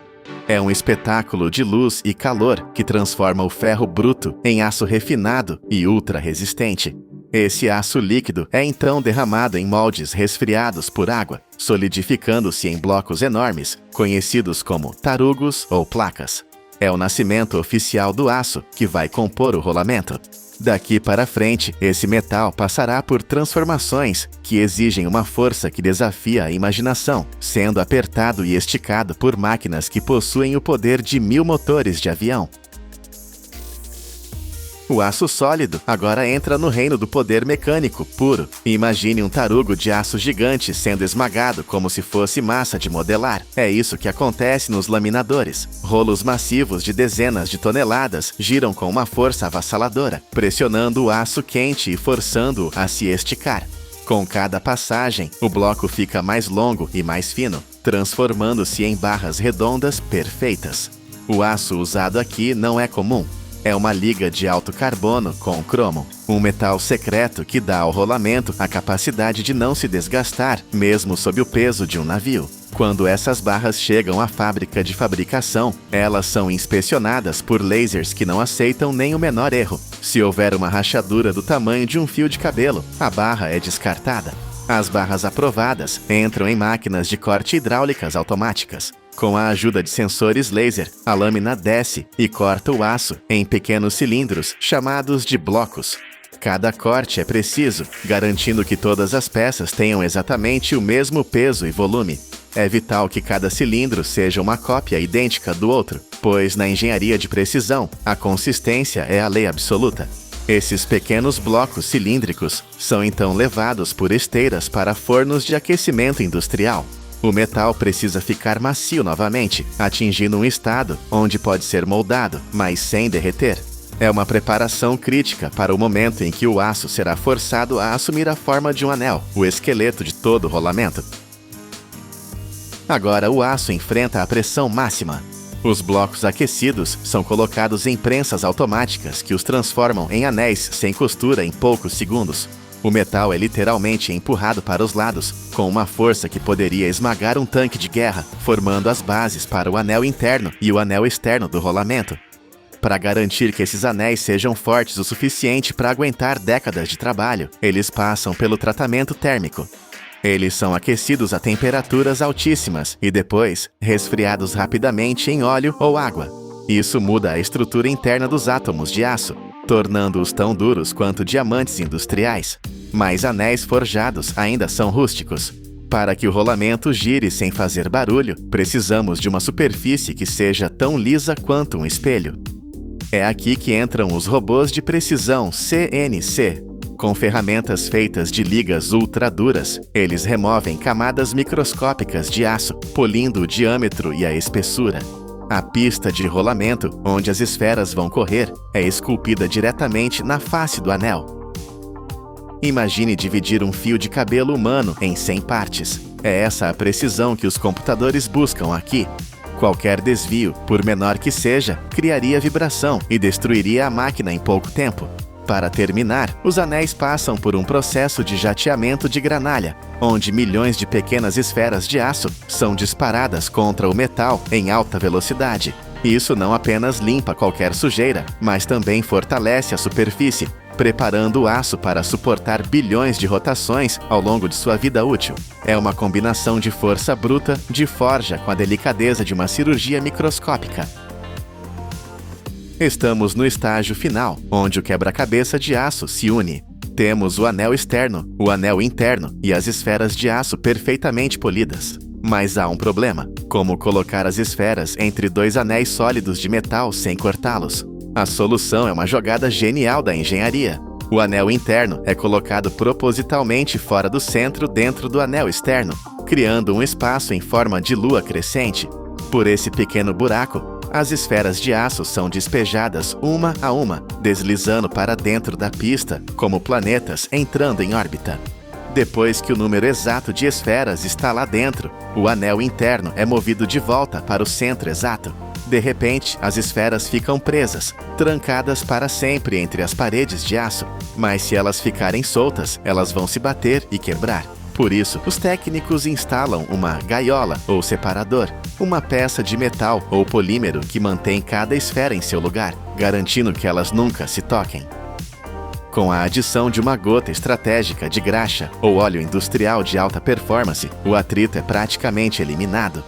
É um espetáculo de luz e calor que transforma o ferro bruto em aço refinado e ultra resistente. Esse aço líquido é então derramado em moldes resfriados por água, solidificando-se em blocos enormes, conhecidos como tarugos ou placas. É o nascimento oficial do aço que vai compor o rolamento. Daqui para frente, esse metal passará por transformações que exigem uma força que desafia a imaginação, sendo apertado e esticado por máquinas que possuem o poder de 1000 motores de avião. O aço sólido agora entra no reino do poder mecânico puro. Imagine um tarugo de aço gigante sendo esmagado como se fosse massa de modelar. É isso que acontece nos laminadores. Rolos massivos de dezenas de toneladas giram com uma força avassaladora, pressionando o aço quente e forçando-o a se esticar. Com cada passagem, o bloco fica mais longo e mais fino, transformando-se em barras redondas perfeitas. O aço usado aqui não é comum. É uma liga de alto carbono com cromo, um metal secreto que dá ao rolamento a capacidade de não se desgastar, mesmo sob o peso de um navio. Quando essas barras chegam à fábrica de fabricação, elas são inspecionadas por lasers que não aceitam nem o menor erro. Se houver uma rachadura do tamanho de um fio de cabelo, a barra é descartada. As barras aprovadas entram em máquinas de corte hidráulicas automáticas. Com a ajuda de sensores laser, a lâmina desce e corta o aço em pequenos cilindros chamados de blocos. Cada corte é preciso, garantindo que todas as peças tenham exatamente o mesmo peso e volume. É vital que cada cilindro seja uma cópia idêntica do outro, pois na engenharia de precisão, a consistência é a lei absoluta. Esses pequenos blocos cilíndricos são então levados por esteiras para fornos de aquecimento industrial. O metal precisa ficar macio novamente, atingindo um estado onde pode ser moldado, mas sem derreter. É uma preparação crítica para o momento em que o aço será forçado a assumir a forma de um anel, o esqueleto de todo o rolamento. Agora o aço enfrenta a pressão máxima. Os blocos aquecidos são colocados em prensas automáticas que os transformam em anéis sem costura em poucos segundos. O metal é literalmente empurrado para os lados, com uma força que poderia esmagar um tanque de guerra, formando as bases para o anel interno e o anel externo do rolamento. Para garantir que esses anéis sejam fortes o suficiente para aguentar décadas de trabalho, eles passam pelo tratamento térmico. Eles são aquecidos a temperaturas altíssimas e depois resfriados rapidamente em óleo ou água. Isso muda a estrutura interna dos átomos de aço, tornando-os tão duros quanto diamantes industriais. Mas anéis forjados ainda são rústicos. Para que o rolamento gire sem fazer barulho, precisamos de uma superfície que seja tão lisa quanto um espelho. É aqui que entram os robôs de precisão CNC. Com ferramentas feitas de ligas ultra duras, eles removem camadas microscópicas de aço, polindo o diâmetro e a espessura. A pista de rolamento, onde as esferas vão correr, é esculpida diretamente na face do anel. Imagine dividir um fio de cabelo humano em 100 partes. É essa a precisão que os computadores buscam aqui. Qualquer desvio, por menor que seja, criaria vibração e destruiria a máquina em pouco tempo. Para terminar, os anéis passam por um processo de jateamento de granalha, onde milhões de pequenas esferas de aço são disparadas contra o metal em alta velocidade. Isso não apenas limpa qualquer sujeira, mas também fortalece a superfície, preparando o aço para suportar bilhões de rotações ao longo de sua vida útil. É uma combinação de força bruta de forja com a delicadeza de uma cirurgia microscópica. Estamos no estágio final, onde o quebra-cabeça de aço se une. Temos o anel externo, o anel interno e as esferas de aço perfeitamente polidas. Mas há um problema: como colocar as esferas entre dois anéis sólidos de metal sem cortá-los? A solução é uma jogada genial da engenharia. O anel interno é colocado propositalmente fora do centro dentro do anel externo, criando um espaço em forma de lua crescente. Por esse pequeno buraco, as esferas de aço são despejadas uma a uma, deslizando para dentro da pista, como planetas entrando em órbita. Depois que o número exato de esferas está lá dentro, o anel interno é movido de volta para o centro exato. De repente, as esferas ficam presas, trancadas para sempre entre as paredes de aço. Mas se elas ficarem soltas, elas vão se bater e quebrar. Por isso, os técnicos instalam uma gaiola ou separador, uma peça de metal ou polímero que mantém cada esfera em seu lugar, garantindo que elas nunca se toquem. Com a adição de uma gota estratégica de graxa ou óleo industrial de alta performance, o atrito é praticamente eliminado.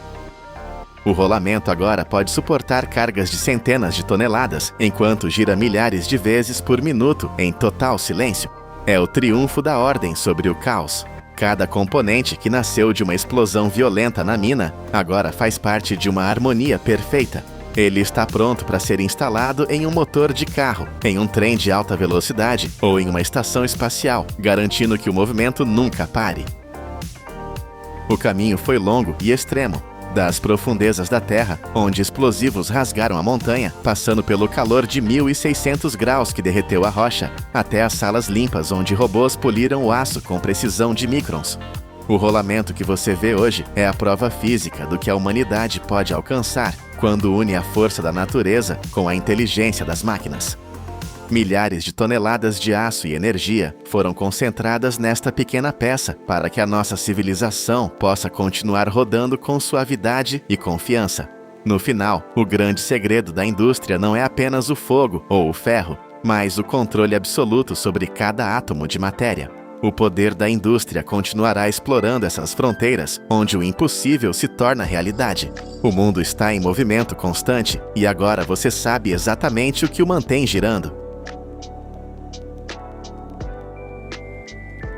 O rolamento agora pode suportar cargas de centenas de toneladas, enquanto gira milhares de vezes por minuto em total silêncio. É o triunfo da ordem sobre o caos. Cada componente que nasceu de uma explosão violenta na mina, agora faz parte de uma harmonia perfeita. Ele está pronto para ser instalado em um motor de carro, em um trem de alta velocidade ou em uma estação espacial, garantindo que o movimento nunca pare. O caminho foi longo e extremo. Das profundezas da Terra, onde explosivos rasgaram a montanha, passando pelo calor de 1.600 graus que derreteu a rocha, até as salas limpas onde robôs poliram o aço com precisão de microns. O rolamento que você vê hoje é a prova física do que a humanidade pode alcançar quando une a força da natureza com a inteligência das máquinas. Milhares de toneladas de aço e energia foram concentradas nesta pequena peça para que a nossa civilização possa continuar rodando com suavidade e confiança. No final, o grande segredo da indústria não é apenas o fogo ou o ferro, mas o controle absoluto sobre cada átomo de matéria. O poder da indústria continuará explorando essas fronteiras, onde o impossível se torna realidade. O mundo está em movimento constante e agora você sabe exatamente o que o mantém girando.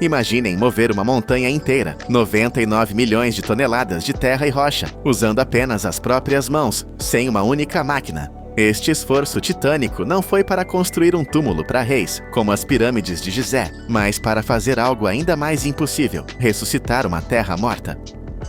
Imaginem mover uma montanha inteira, 99 milhões de toneladas de terra e rocha, usando apenas as próprias mãos, sem uma única máquina. Este esforço titânico não foi para construir um túmulo para reis, como as pirâmides de Gizé, mas para fazer algo ainda mais impossível: ressuscitar uma terra morta.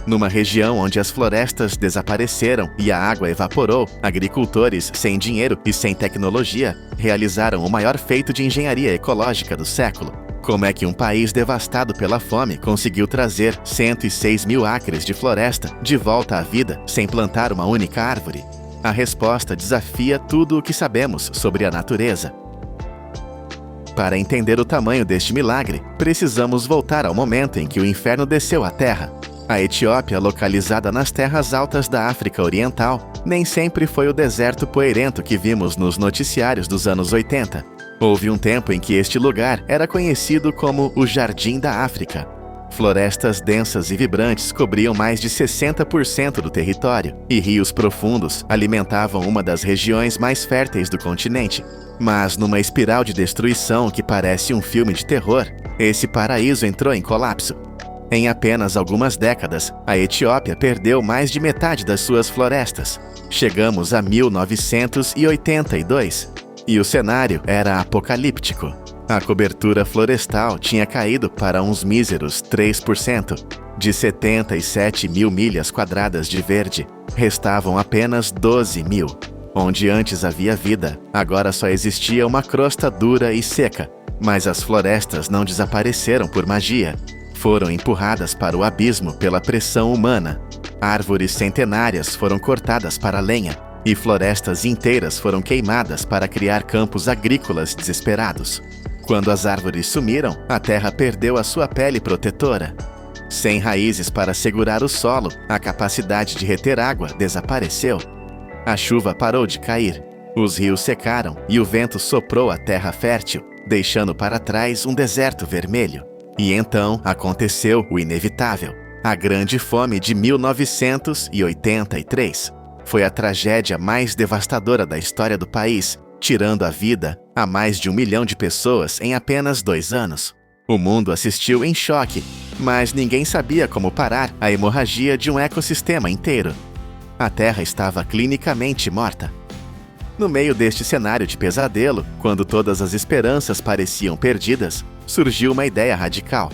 Numa região onde as florestas desapareceram e a água evaporou, agricultores sem dinheiro e sem tecnologia realizaram o maior feito de engenharia ecológica do século. Como é que um país devastado pela fome conseguiu trazer 106 mil acres de floresta de volta à vida sem plantar uma única árvore? A resposta desafia tudo o que sabemos sobre a natureza. Para entender o tamanho deste milagre, precisamos voltar ao momento em que o inferno desceu à Terra. A Etiópia, localizada nas terras altas da África Oriental, nem sempre foi o deserto poeirento que vimos nos noticiários dos anos 80. Houve um tempo em que este lugar era conhecido como o Jardim da África. Florestas densas e vibrantes cobriam mais de 60% do território, e rios profundos alimentavam uma das regiões mais férteis do continente. Mas numa espiral de destruição que parece um filme de terror, esse paraíso entrou em colapso. Em apenas algumas décadas, a Etiópia perdeu mais de metade das suas florestas. Chegamos a 1982. E o cenário era apocalíptico. A cobertura florestal tinha caído para uns míseros 3%. De 77 mil milhas quadradas de verde, restavam apenas 12 mil. Onde antes havia vida, agora só existia uma crosta dura e seca, Mas as florestas não desapareceram por magia. Foram empurradas para o abismo pela pressão humana. Árvores centenárias foram cortadas para lenha, e florestas inteiras foram queimadas para criar campos agrícolas desesperados. Quando as árvores sumiram, a terra perdeu a sua pele protetora. Sem raízes para segurar o solo, a capacidade de reter água desapareceu. A chuva parou de cair, os rios secaram e o vento soprou a terra fértil, deixando para trás um deserto vermelho. E então aconteceu o inevitável, a Grande Fome de 1983. Foi a tragédia mais devastadora da história do país, tirando a vida a mais de 1 milhão de pessoas em apenas 2 anos. O mundo assistiu em choque, mas ninguém sabia como parar a hemorragia de um ecossistema inteiro. A Terra estava clinicamente morta. No meio deste cenário de pesadelo, quando todas as esperanças pareciam perdidas, surgiu uma ideia radical.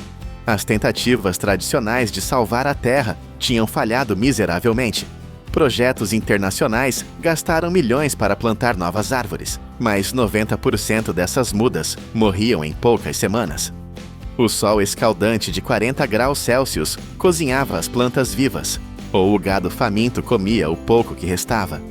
As tentativas tradicionais de salvar a Terra tinham falhado miseravelmente. Projetos internacionais gastaram milhões para plantar novas árvores, mas 90% dessas mudas morriam em poucas semanas. O sol escaldante de 40 graus Celsius cozinhava as plantas vivas, ou o gado faminto comia o pouco que restava.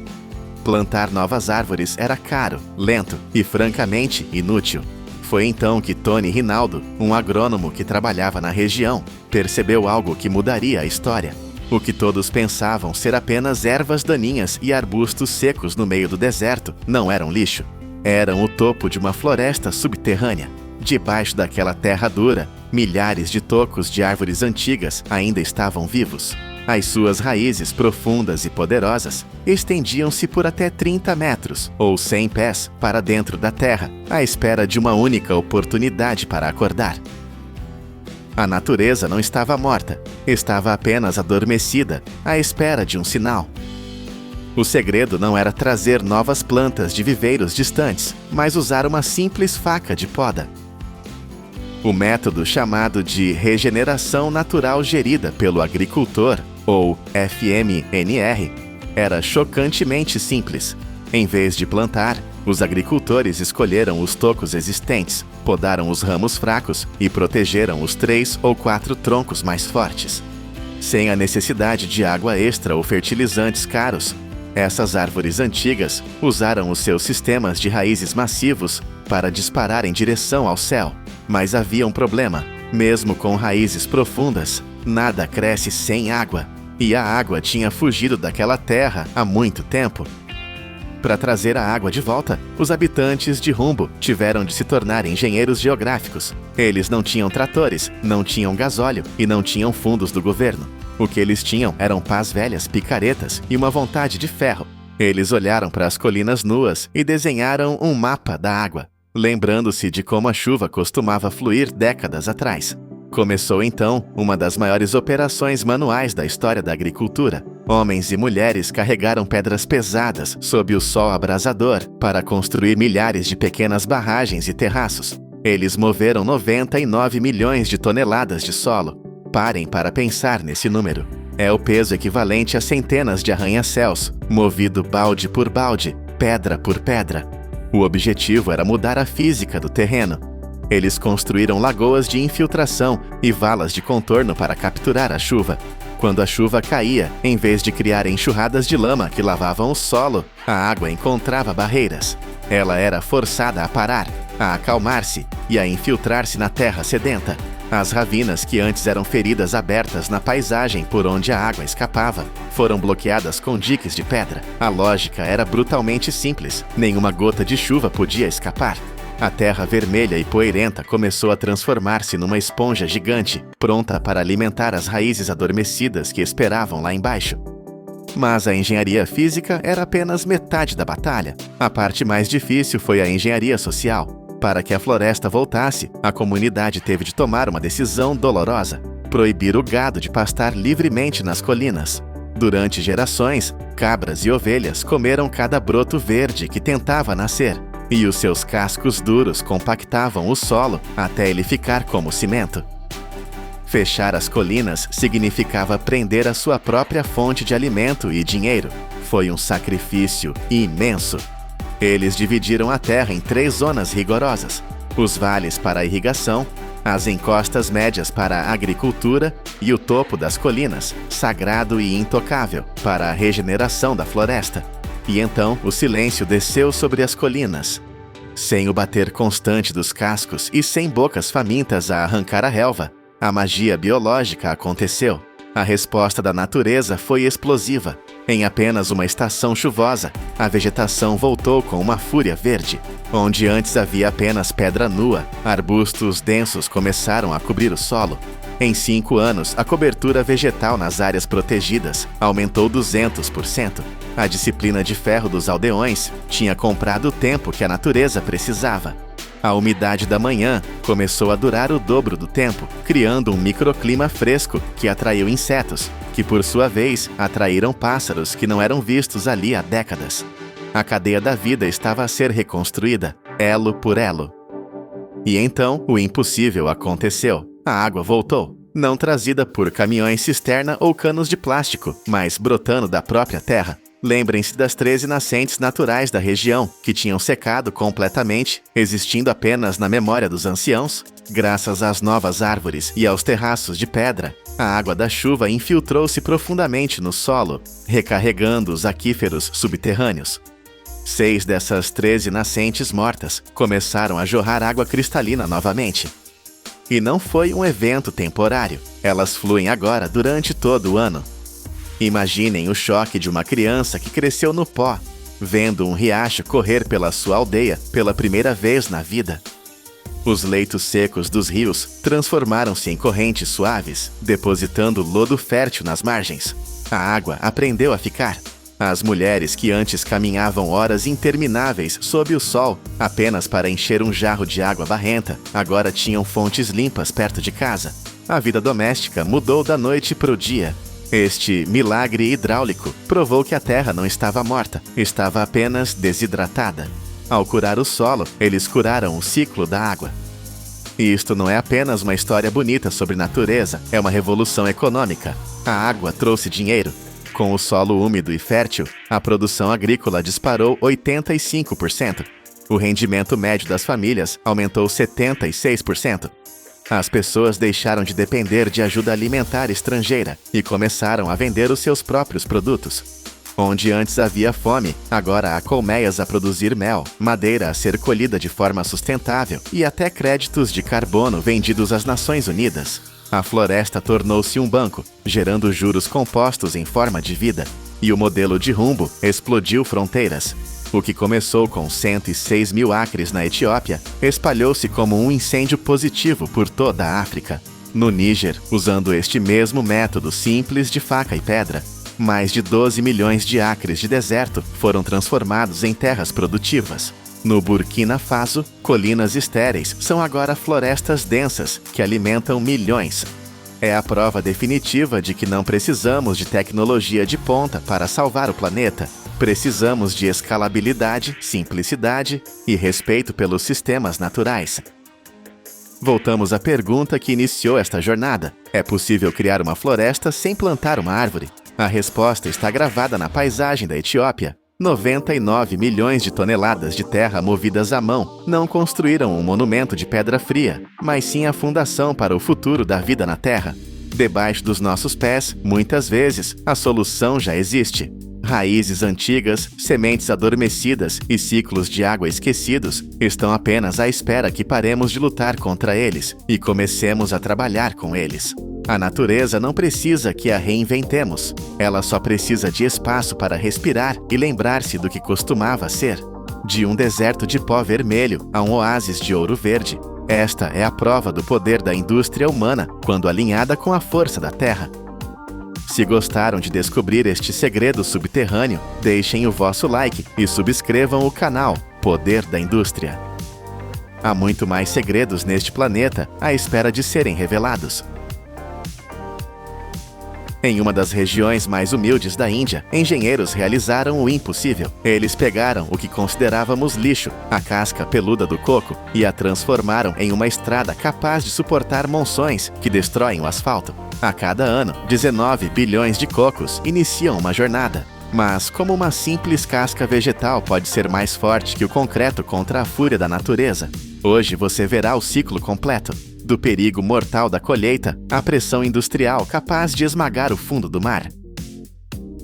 Plantar novas árvores era caro, lento e francamente inútil. Foi então que Tony Rinaldo, um agrônomo que trabalhava na região, percebeu algo que mudaria a história. O que todos pensavam ser apenas ervas daninhas e arbustos secos no meio do deserto não eram lixo. Eram o topo de uma floresta subterrânea. Debaixo daquela terra dura, milhares de tocos de árvores antigas ainda estavam vivos. As suas raízes profundas e poderosas estendiam-se por até 30 metros, ou 100 pés, para dentro da terra, à espera de uma única oportunidade para acordar. A natureza não estava morta, estava apenas adormecida, à espera de um sinal. O segredo não era trazer novas plantas de viveiros distantes, mas usar uma simples faca de poda. O método chamado de regeneração natural gerida pelo agricultor, ou FMNR, era chocantemente simples. Em vez de plantar, os agricultores escolheram os tocos existentes, podaram os ramos fracos e protegeram os 3 ou 4 troncos mais fortes. Sem a necessidade de água extra ou fertilizantes caros, essas árvores antigas usaram os seus sistemas de raízes massivos para disparar em direção ao céu. Mas havia um problema. Mesmo com raízes profundas, nada cresce sem água. E a água tinha fugido daquela terra há muito tempo. Para trazer a água de volta, os habitantes de Rumbo tiveram de se tornar engenheiros geográficos. Eles não tinham tratores, não tinham gasóleo e não tinham fundos do governo. O que eles tinham eram pás velhas, picaretas e uma vontade de ferro. Eles olharam para as colinas nuas e desenharam um mapa da água, lembrando-se de como a chuva costumava fluir décadas atrás. Começou então uma das maiores operações manuais da história da agricultura. Homens e mulheres carregaram pedras pesadas sob o sol abrasador para construir milhares de pequenas barragens e terraços. Eles moveram 99 milhões de toneladas de solo. Parem para pensar nesse número. É o peso equivalente a centenas de arranha-céus, movido balde por balde, pedra por pedra. O objetivo era mudar a física do terreno. Eles construíram lagoas de infiltração e valas de contorno para capturar a chuva. Quando a chuva caía, em vez de criar enxurradas de lama que lavavam o solo, a água encontrava barreiras. Ela era forçada a parar, a acalmar-se e a infiltrar-se na terra sedenta. As ravinas que antes eram feridas abertas na paisagem por onde a água escapava, foram bloqueadas com diques de pedra. A lógica era brutalmente simples. Nenhuma gota de chuva podia escapar. A terra vermelha e poeirenta começou a transformar-se numa esponja gigante, pronta para alimentar as raízes adormecidas que esperavam lá embaixo. Mas a engenharia física era apenas metade da batalha. A parte mais difícil foi a engenharia social. Para que a floresta voltasse, a comunidade teve de tomar uma decisão dolorosa: proibir o gado de pastar livremente nas colinas. Durante gerações, cabras e ovelhas comeram cada broto verde que tentava nascer, e os seus cascos duros compactavam o solo até ele ficar como cimento. Fechar as colinas significava prender a sua própria fonte de alimento e dinheiro. Foi um sacrifício imenso. Eles dividiram a terra em 3 zonas rigorosas. os vales para a irrigação, as encostas médias para a agricultura e o topo das colinas, sagrado e intocável, para a regeneração da floresta. E então o silêncio desceu sobre as colinas. Sem o bater constante dos cascos e sem bocas famintas a arrancar a relva, a magia biológica aconteceu. A resposta da natureza foi explosiva. Em apenas uma estação chuvosa, a vegetação voltou com uma fúria verde. Onde antes havia apenas pedra nua, arbustos densos começaram a cobrir o solo. Em 5 anos, a cobertura vegetal nas áreas protegidas aumentou 200%. A disciplina de ferro dos aldeões tinha comprado o tempo que a natureza precisava. A umidade da manhã começou a durar o dobro do tempo, criando um microclima fresco que atraiu insetos, que por sua vez atraíram pássaros que não eram vistos ali há décadas. A cadeia da vida estava a ser reconstruída, elo por elo. E então o impossível aconteceu. A água voltou, não trazida por caminhões-cisterna ou canos de plástico, mas brotando da própria terra. Lembrem-se das 13 nascentes naturais da região, que tinham secado completamente, existindo apenas na memória dos anciãos. Graças às novas árvores e aos terraços de pedra, a água da chuva infiltrou-se profundamente no solo, recarregando os aquíferos subterrâneos. 6 dessas 13 nascentes mortas começaram a jorrar água cristalina novamente. E não foi um evento temporário, elas fluem agora durante todo o ano. Imaginem o choque de uma criança que cresceu no pó, vendo um riacho correr pela sua aldeia pela primeira vez na vida. Os leitos secos dos rios transformaram-se em correntes suaves, depositando lodo fértil nas margens. A água aprendeu a ficar. As mulheres que antes caminhavam horas intermináveis sob o sol apenas para encher um jarro de água barrenta, agora tinham fontes limpas perto de casa. A vida doméstica mudou da noite para o dia. Este milagre hidráulico provou que a terra não estava morta, estava apenas desidratada. Ao curar o solo, eles curaram o ciclo da água. E isto não é apenas uma história bonita sobre natureza, é uma revolução econômica. A água trouxe dinheiro. Com o solo úmido e fértil, a produção agrícola disparou 85%. O rendimento médio das famílias aumentou 76%. As pessoas deixaram de depender de ajuda alimentar estrangeira e começaram a vender os seus próprios produtos. Onde antes havia fome, agora há colmeias a produzir mel, madeira a ser colhida de forma sustentável e até créditos de carbono vendidos às Nações Unidas. A floresta tornou-se um banco, gerando juros compostos em forma de vida, e o modelo de rumbo explodiu fronteiras. O que começou com 106 mil acres na Etiópia espalhou-se como um incêndio positivo por toda a África. No Níger, usando este mesmo método simples de faca e pedra, mais de 12 milhões de acres de deserto foram transformados em terras produtivas. No Burkina Faso, colinas estéreis são agora florestas densas que alimentam milhões. É a prova definitiva de que não precisamos de tecnologia de ponta para salvar o planeta. Precisamos de escalabilidade, simplicidade e respeito pelos sistemas naturais. Voltamos à pergunta que iniciou esta jornada. É possível criar uma floresta sem plantar uma árvore? A resposta está gravada na paisagem da Etiópia. 99 milhões de toneladas de terra movidas à mão não construíram um monumento de pedra fria, mas sim a fundação para o futuro da vida na Terra. Debaixo dos nossos pés, muitas vezes, a solução já existe. Raízes antigas, sementes adormecidas e ciclos de água esquecidos estão apenas à espera que paremos de lutar contra eles e comecemos a trabalhar com eles. A natureza não precisa que a reinventemos. Ela só precisa de espaço para respirar e lembrar-se do que costumava ser. De um deserto de pó vermelho a um oásis de ouro verde. Esta é a prova do poder da indústria humana quando alinhada com a força da terra. Se gostaram de descobrir este segredo subterrâneo, deixem o vosso like e subscrevam o canal Poder da Indústria. Há muito mais segredos neste planeta à espera de serem revelados. Em uma das regiões mais humildes da Índia, engenheiros realizaram o impossível. Eles pegaram o que considerávamos lixo, a casca peluda do coco, e a transformaram em uma estrada capaz de suportar monções que destroem o asfalto. A cada ano, 19 bilhões de cocos iniciam uma jornada. Mas como uma simples casca vegetal pode ser mais forte que o concreto contra a fúria da natureza? Hoje você verá o ciclo completo, do perigo mortal da colheita à pressão industrial capaz de esmagar o fundo do mar.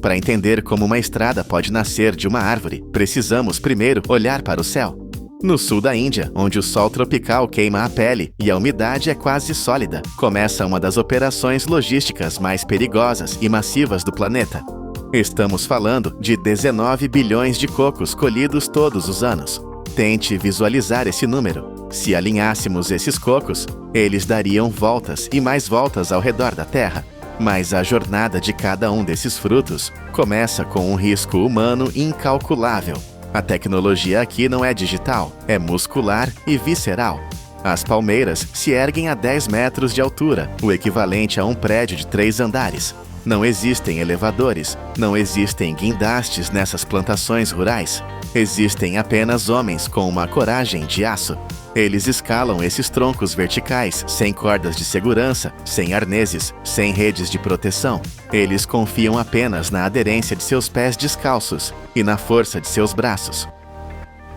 Para entender como uma estrada pode nascer de uma árvore, precisamos primeiro olhar para o céu. No sul da Índia, onde o sol tropical queima a pele e a umidade é quase sólida, começa uma das operações logísticas mais perigosas e massivas do planeta. Estamos falando de 19 bilhões de cocos colhidos todos os anos. Tente visualizar esse número. Se alinhássemos esses cocos, eles dariam voltas e mais voltas ao redor da Terra. Mas a jornada de cada um desses frutos começa com um risco humano incalculável. A tecnologia aqui não é digital, é muscular e visceral. As palmeiras se erguem a 10 metros de altura, o equivalente a um prédio de 3 andares. Não existem elevadores, não existem guindastes nessas plantações rurais. Existem apenas homens com uma coragem de aço. Eles escalam esses troncos verticais, sem cordas de segurança, sem arneses, sem redes de proteção. Eles confiam apenas na aderência de seus pés descalços e na força de seus braços.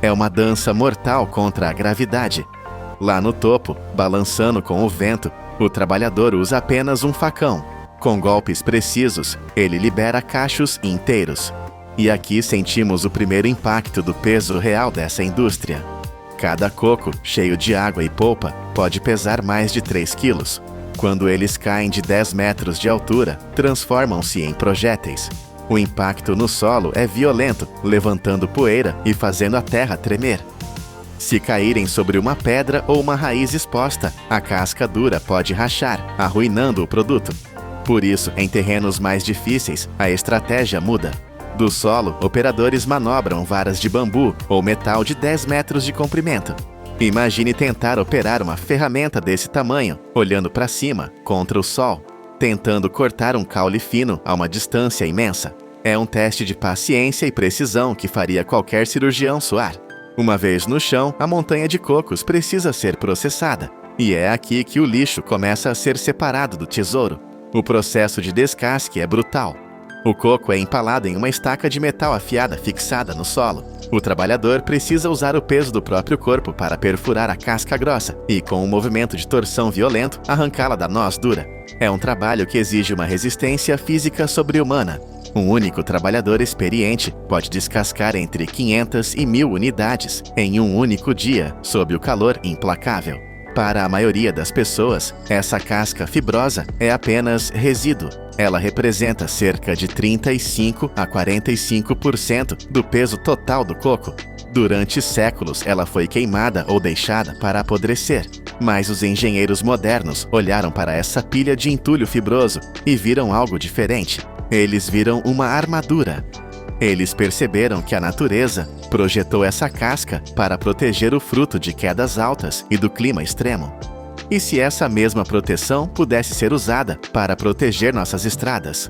É uma dança mortal contra a gravidade. Lá no topo, balançando com o vento, o trabalhador usa apenas um facão. Com golpes precisos, ele libera cachos inteiros. E aqui sentimos o primeiro impacto do peso real dessa indústria. Cada coco, cheio de água e polpa, pode pesar mais de 3 quilos. Quando eles caem de 10 metros de altura, transformam-se em projéteis. O impacto no solo é violento, levantando poeira e fazendo a terra tremer. Se caírem sobre uma pedra ou uma raiz exposta, a casca dura pode rachar, arruinando o produto. Por isso, em terrenos mais difíceis, a estratégia muda. Do solo, operadores manobram varas de bambu ou metal de 10 metros de comprimento. Imagine tentar operar uma ferramenta desse tamanho, olhando para cima, contra o sol, tentando cortar um caule fino a uma distância imensa. É um teste de paciência e precisão que faria qualquer cirurgião suar. Uma vez no chão, a montanha de cocos precisa ser processada. E é aqui que o lixo começa a ser separado do tesouro. O processo de descasque é brutal. O coco é empalado em uma estaca de metal afiada fixada no solo. O trabalhador precisa usar o peso do próprio corpo para perfurar a casca grossa e, com um movimento de torção violento, arrancá-la da noz dura. É um trabalho que exige uma resistência física sobre-humana. Um único trabalhador experiente pode descascar entre 500 e 1.000 unidades em um único dia, sob o calor implacável. Para a maioria das pessoas, essa casca fibrosa é apenas resíduo. Ela representa cerca de 35 a 45% do peso total do coco. Durante séculos, ela foi queimada ou deixada para apodrecer. Mas os engenheiros modernos olharam para essa pilha de entulho fibroso e viram algo diferente. Eles viram uma armadura. Eles perceberam que a natureza projetou essa casca para proteger o fruto de quedas altas e do clima extremo. E se essa mesma proteção pudesse ser usada para proteger nossas estradas?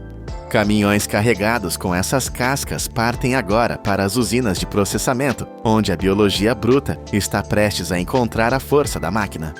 Caminhões carregados com essas cascas partem agora para as usinas de processamento, onde a biologia bruta está prestes a encontrar a força da máquina.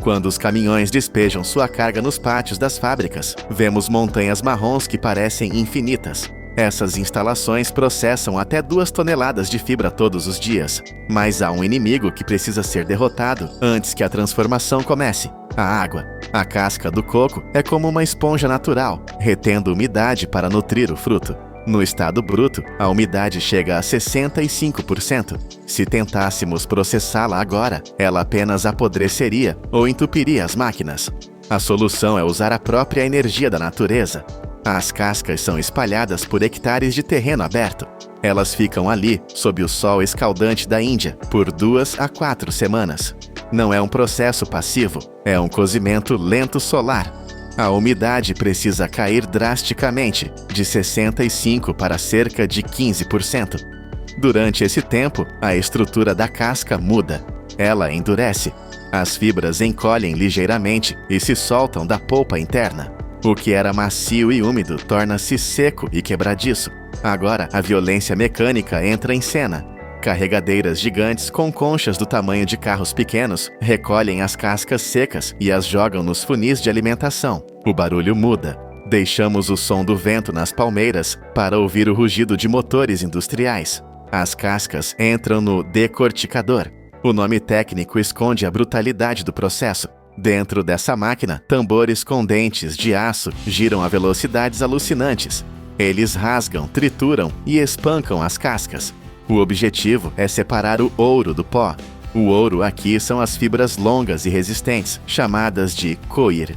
Quando os caminhões despejam sua carga nos pátios das fábricas, vemos montanhas marrons que parecem infinitas. Essas instalações processam até 2 toneladas de fibra todos os dias. Mas há um inimigo que precisa ser derrotado antes que a transformação comece: a água. A casca do coco é como uma esponja natural, retendo umidade para nutrir o fruto. No estado bruto, a umidade chega a 65%. Se tentássemos processá-la agora, ela apenas apodreceria ou entupiria as máquinas. A solução é usar a própria energia da natureza. As cascas são espalhadas por hectares de terreno aberto. Elas ficam ali, sob o sol escaldante da Índia, por 2 a 4 semanas. Não é um processo passivo, é um cozimento lento solar. A umidade precisa cair drasticamente, de 65% para cerca de 15%. Durante esse tempo, a estrutura da casca muda. Ela endurece. As fibras encolhem ligeiramente e se soltam da polpa interna. O que era macio e úmido torna-se seco e quebradiço. Agora, a violência mecânica entra em cena. Carregadeiras gigantes com conchas do tamanho de carros pequenos recolhem as cascas secas e as jogam nos funis de alimentação. O barulho muda. Deixamos o som do vento nas palmeiras para ouvir o rugido de motores industriais. As cascas entram no decorticador. O nome técnico esconde a brutalidade do processo. Dentro dessa máquina, tambores com dentes de aço giram a velocidades alucinantes. Eles rasgam, trituram e espancam as cascas. O objetivo é separar o ouro do pó. O ouro aqui são as fibras longas e resistentes, chamadas de coir.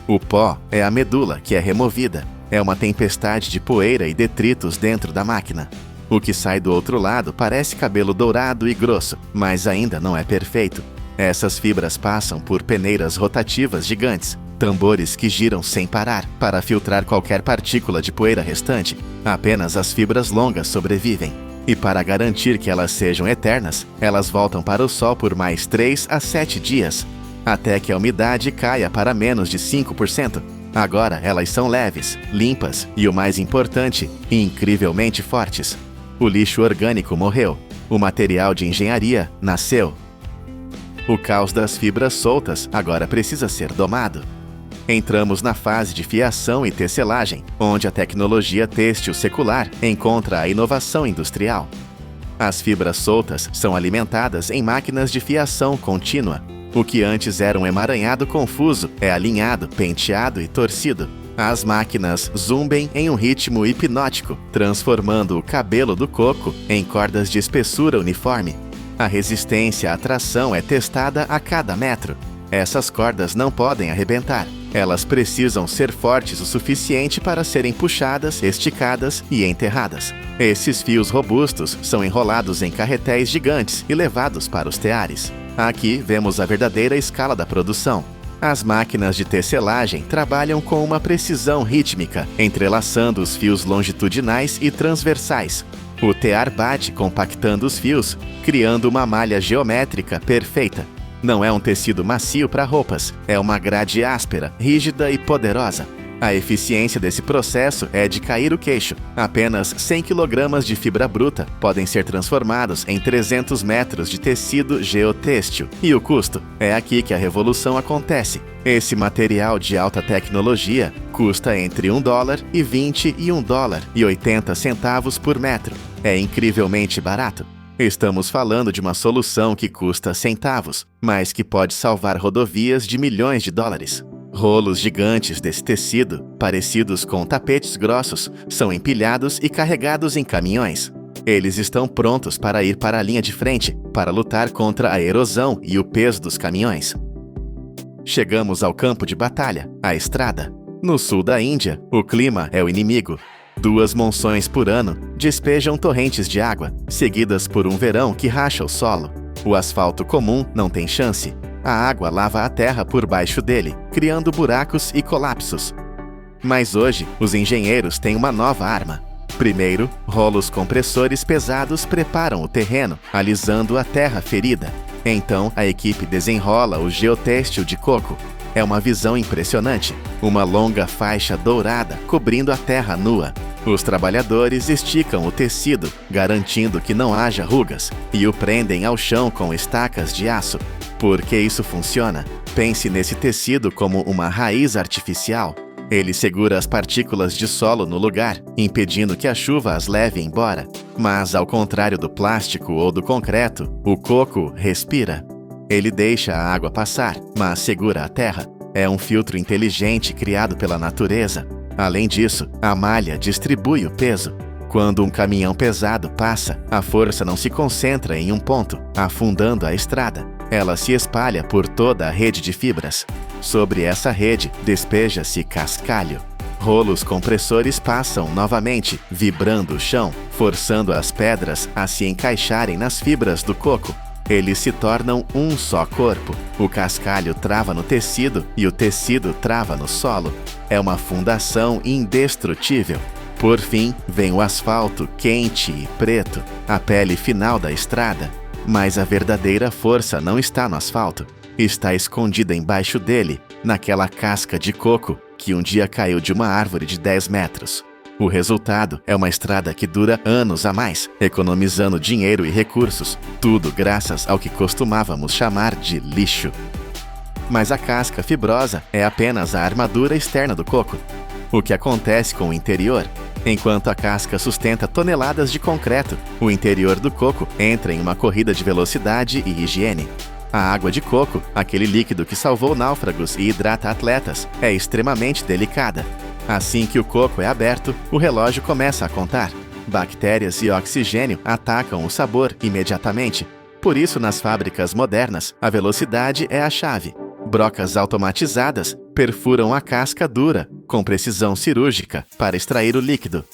O pó é a medula que é removida. É uma tempestade de poeira e detritos dentro da máquina. O que sai do outro lado parece cabelo dourado e grosso, mas ainda não é perfeito. Essas fibras passam por peneiras rotativas gigantes, tambores que giram sem parar para filtrar qualquer partícula de poeira restante. Apenas as fibras longas sobrevivem. E para garantir que elas sejam eternas, elas voltam para o sol por mais 3 a 7 dias, até que a umidade caia para menos de 5%. Agora elas são leves, limpas e, o mais importante, incrivelmente fortes. O lixo orgânico morreu. O material de engenharia nasceu. O caos das fibras soltas agora precisa ser domado. Entramos na fase de fiação e tecelagem, onde a tecnologia têxtil secular encontra a inovação industrial. As fibras soltas são alimentadas em máquinas de fiação contínua. O que antes era um emaranhado confuso é alinhado, penteado e torcido. As máquinas zumbem em um ritmo hipnótico, transformando o cabelo do coco em cordas de espessura uniforme. A resistência à tração é testada a cada metro. Essas cordas não podem arrebentar. Elas precisam ser fortes o suficiente para serem puxadas, esticadas e enterradas. Esses fios robustos são enrolados em carretéis gigantes e levados para os teares. Aqui vemos a verdadeira escala da produção. As máquinas de tecelagem trabalham com uma precisão rítmica, entrelaçando os fios longitudinais e transversais. O tear bate compactando os fios, criando uma malha geométrica perfeita. Não é um tecido macio para roupas, é uma grade áspera, rígida e poderosa. A eficiência desse processo é de cair o queixo. Apenas 100 kg de fibra bruta podem ser transformados em 300 metros de tecido geotêxtil. E o custo? É aqui que a revolução acontece. Esse material de alta tecnologia custa entre $1,20 e $1,80 por metro. É incrivelmente barato. Estamos falando de uma solução que custa centavos, mas que pode salvar rodovias de milhões de dólares. Rolos gigantes desse tecido, parecidos com tapetes grossos, são empilhados e carregados em caminhões. Eles estão prontos para ir para a linha de frente, para lutar contra a erosão e o peso dos caminhões. Chegamos ao campo de batalha, a estrada. No sul da Índia, o clima é o inimigo. 2 monções por ano despejam torrentes de água, seguidas por um verão que racha o solo. O asfalto comum não tem chance. A água lava a terra por baixo dele, criando buracos e colapsos. Mas hoje, os engenheiros têm uma nova arma. Primeiro, rolos compressores pesados preparam o terreno, alisando a terra ferida. Então, a equipe desenrola o geotêxtil de coco. É uma visão impressionante. Uma longa faixa dourada cobrindo a terra nua. Os trabalhadores esticam o tecido, garantindo que não haja rugas, e o prendem ao chão com estacas de aço. Por que isso funciona? Pense nesse tecido como uma raiz artificial. Ele segura as partículas de solo no lugar, impedindo que a chuva as leve embora. Mas, ao contrário do plástico ou do concreto, o coco respira. Ele deixa a água passar, mas segura a terra. É um filtro inteligente criado pela natureza. Além disso, a malha distribui o peso. Quando um caminhão pesado passa, a força não se concentra em um ponto, afundando a estrada. Ela se espalha por toda a rede de fibras. Sobre essa rede, despeja-se cascalho. Rolos compressores passam novamente, vibrando o chão, forçando as pedras a se encaixarem nas fibras do coco. Eles se tornam um só corpo. O cascalho trava no tecido e o tecido trava no solo. É uma fundação indestrutível. Por fim, vem o asfalto quente e preto, a pele final da estrada. Mas a verdadeira força não está no asfalto. Está escondida embaixo dele, naquela casca de coco que um dia caiu de uma árvore de 10 metros. O resultado é uma estrada que dura anos a mais, economizando dinheiro e recursos, tudo graças ao que costumávamos chamar de lixo. Mas a casca fibrosa é apenas a armadura externa do coco. O que acontece com o interior? Enquanto a casca sustenta toneladas de concreto, o interior do coco entra em uma corrida de velocidade e higiene. A água de coco, aquele líquido que salvou náufragos e hidrata atletas, é extremamente delicada. Assim que o coco é aberto, o relógio começa a contar. Bactérias e oxigênio atacam o sabor imediatamente. Por isso, nas fábricas modernas, a velocidade é a chave. Brocas automatizadas perfuram a casca dura, com precisão cirúrgica, para extrair o líquido.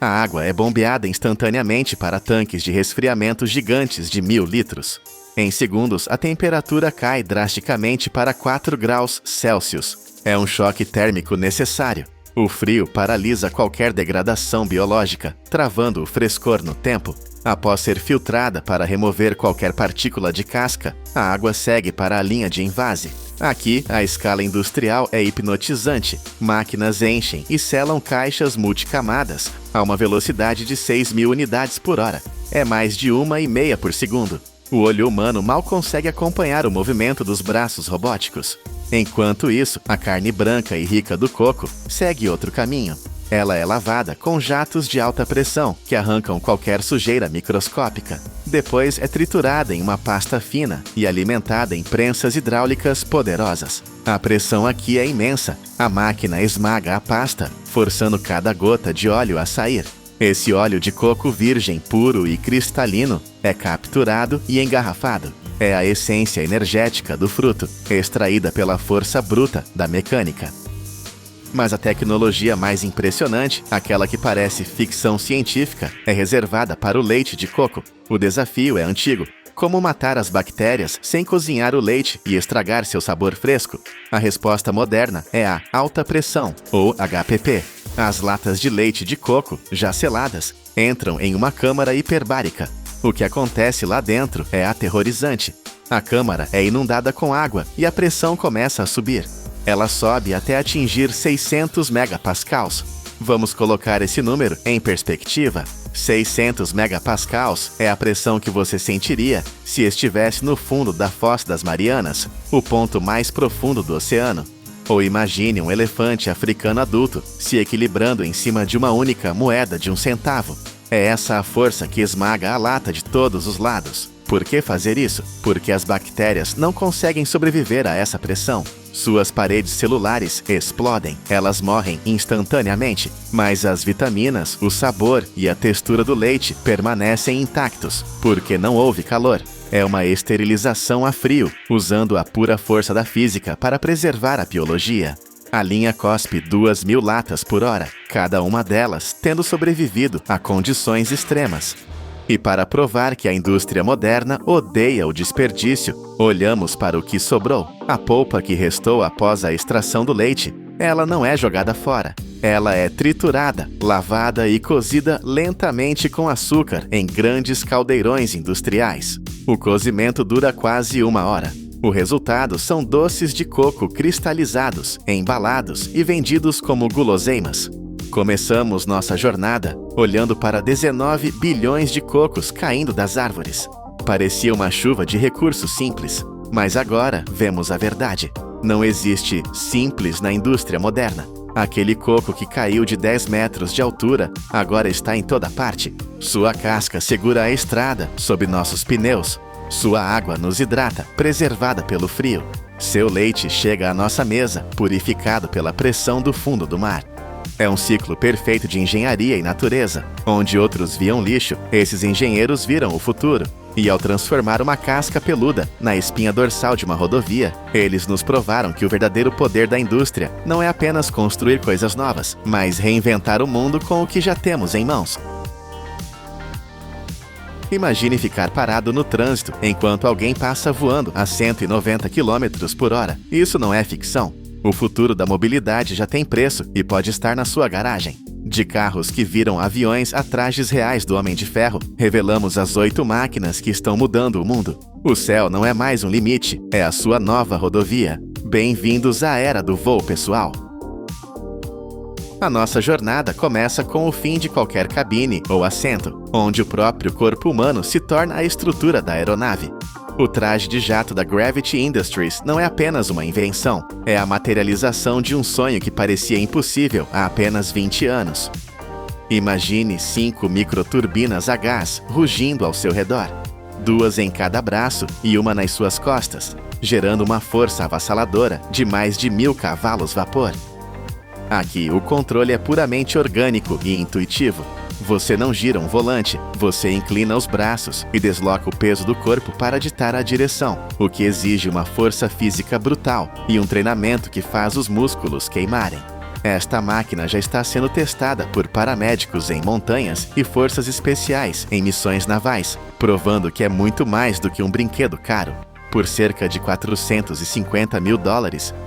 A água é bombeada instantaneamente para tanques de resfriamento gigantes de 1000 litros. Em segundos, a temperatura cai drasticamente para 4 graus Celsius. É um choque térmico necessário. O frio paralisa qualquer degradação biológica, travando o frescor no tempo. Após ser filtrada para remover qualquer partícula de casca, a água segue para a linha de envase. Aqui, a escala industrial é hipnotizante. Máquinas enchem e selam caixas multicamadas a uma velocidade de 6.000 unidades por hora. É mais de 1,5 por segundo. O olho humano mal consegue acompanhar o movimento dos braços robóticos. Enquanto isso, a carne branca e rica do coco segue outro caminho. Ela é lavada com jatos de alta pressão que arrancam qualquer sujeira microscópica. Depois é triturada em uma pasta fina e alimentada em prensas hidráulicas poderosas. A pressão aqui é imensa. A máquina esmaga a pasta, forçando cada gota de óleo a sair. Esse óleo de coco virgem, puro e cristalino é capturado e engarrafado. É a essência energética do fruto, extraída pela força bruta da mecânica. Mas a tecnologia mais impressionante, aquela que parece ficção científica, é reservada para o leite de coco. O desafio é antigo. Como matar as bactérias sem cozinhar o leite e estragar seu sabor fresco? A resposta moderna é a alta pressão, ou HPP. As latas de leite de coco, já seladas, entram em uma câmara hiperbárica. O que acontece lá dentro é aterrorizante. A câmara é inundada com água e a pressão começa a subir. Ela sobe até atingir 600 megapascals. Vamos colocar esse número em perspectiva. 600 megapascals é a pressão que você sentiria se estivesse no fundo da Foz das Marianas, o ponto mais profundo do oceano. Ou imagine um elefante africano adulto se equilibrando em cima de uma única moeda de 1 centavo. É essa a força que esmaga a lata de todos os lados. Por que fazer isso? Porque as bactérias não conseguem sobreviver a essa pressão. Suas paredes celulares explodem, elas morrem instantaneamente, mas as vitaminas, o sabor e a textura do leite permanecem intactos, porque não houve calor. É uma esterilização a frio, usando a pura força da física para preservar a biologia. A linha cospe 2.000 latas por hora, cada uma delas tendo sobrevivido a condições extremas. E para provar que a indústria moderna odeia o desperdício, olhamos para o que sobrou, a polpa que restou após a extração do leite. Ela não é jogada fora. Ela é triturada, lavada e cozida lentamente com açúcar em grandes caldeirões industriais. O cozimento dura quase 1 hora. O resultado são doces de coco cristalizados, embalados e vendidos como guloseimas. Começamos nossa jornada olhando para 19 bilhões de cocos caindo das árvores. Parecia uma chuva de recursos simples, mas agora vemos a verdade. Não existe simples na indústria moderna. Aquele coco que caiu de 10 metros de altura agora está em toda parte. Sua casca segura a estrada sob nossos pneus. Sua água nos hidrata, preservada pelo frio. Seu leite chega à nossa mesa, purificado pela pressão do fundo do mar. É um ciclo perfeito de engenharia e natureza. Onde outros viam lixo, esses engenheiros viram o futuro. E ao transformar uma casca peluda na espinha dorsal de uma rodovia, eles nos provaram que o verdadeiro poder da indústria não é apenas construir coisas novas, mas reinventar o mundo com o que já temos em mãos. Imagine ficar parado no trânsito enquanto alguém passa voando a 190 km por hora. Isso não é ficção. O futuro da mobilidade já tem preço e pode estar na sua garagem. De carros que viram aviões a trajes reais do Homem de Ferro, revelamos as 8 máquinas que estão mudando o mundo. O céu não é mais um limite, é a sua nova rodovia. Bem-vindos à era do voo pessoal. A nossa jornada começa com o fim de qualquer cabine ou assento, onde o próprio corpo humano se torna a estrutura da aeronave. O traje de jato da Gravity Industries não é apenas uma invenção, é a materialização de um sonho que parecia impossível há apenas 20 anos. Imagine 5 microturbinas a gás rugindo ao seu redor, 2 em cada braço e uma nas suas costas, gerando uma força avassaladora de mais de 1000 cavalos vapor. Aqui, o controle é puramente orgânico e intuitivo. Você não gira um volante, você inclina os braços e desloca o peso do corpo para ditar a direção, o que exige uma força física brutal e um treinamento que faz os músculos queimarem. Esta máquina já está sendo testada por paramédicos em montanhas e forças especiais em missões navais, provando que é muito mais do que um brinquedo caro. Por cerca de $450 mil,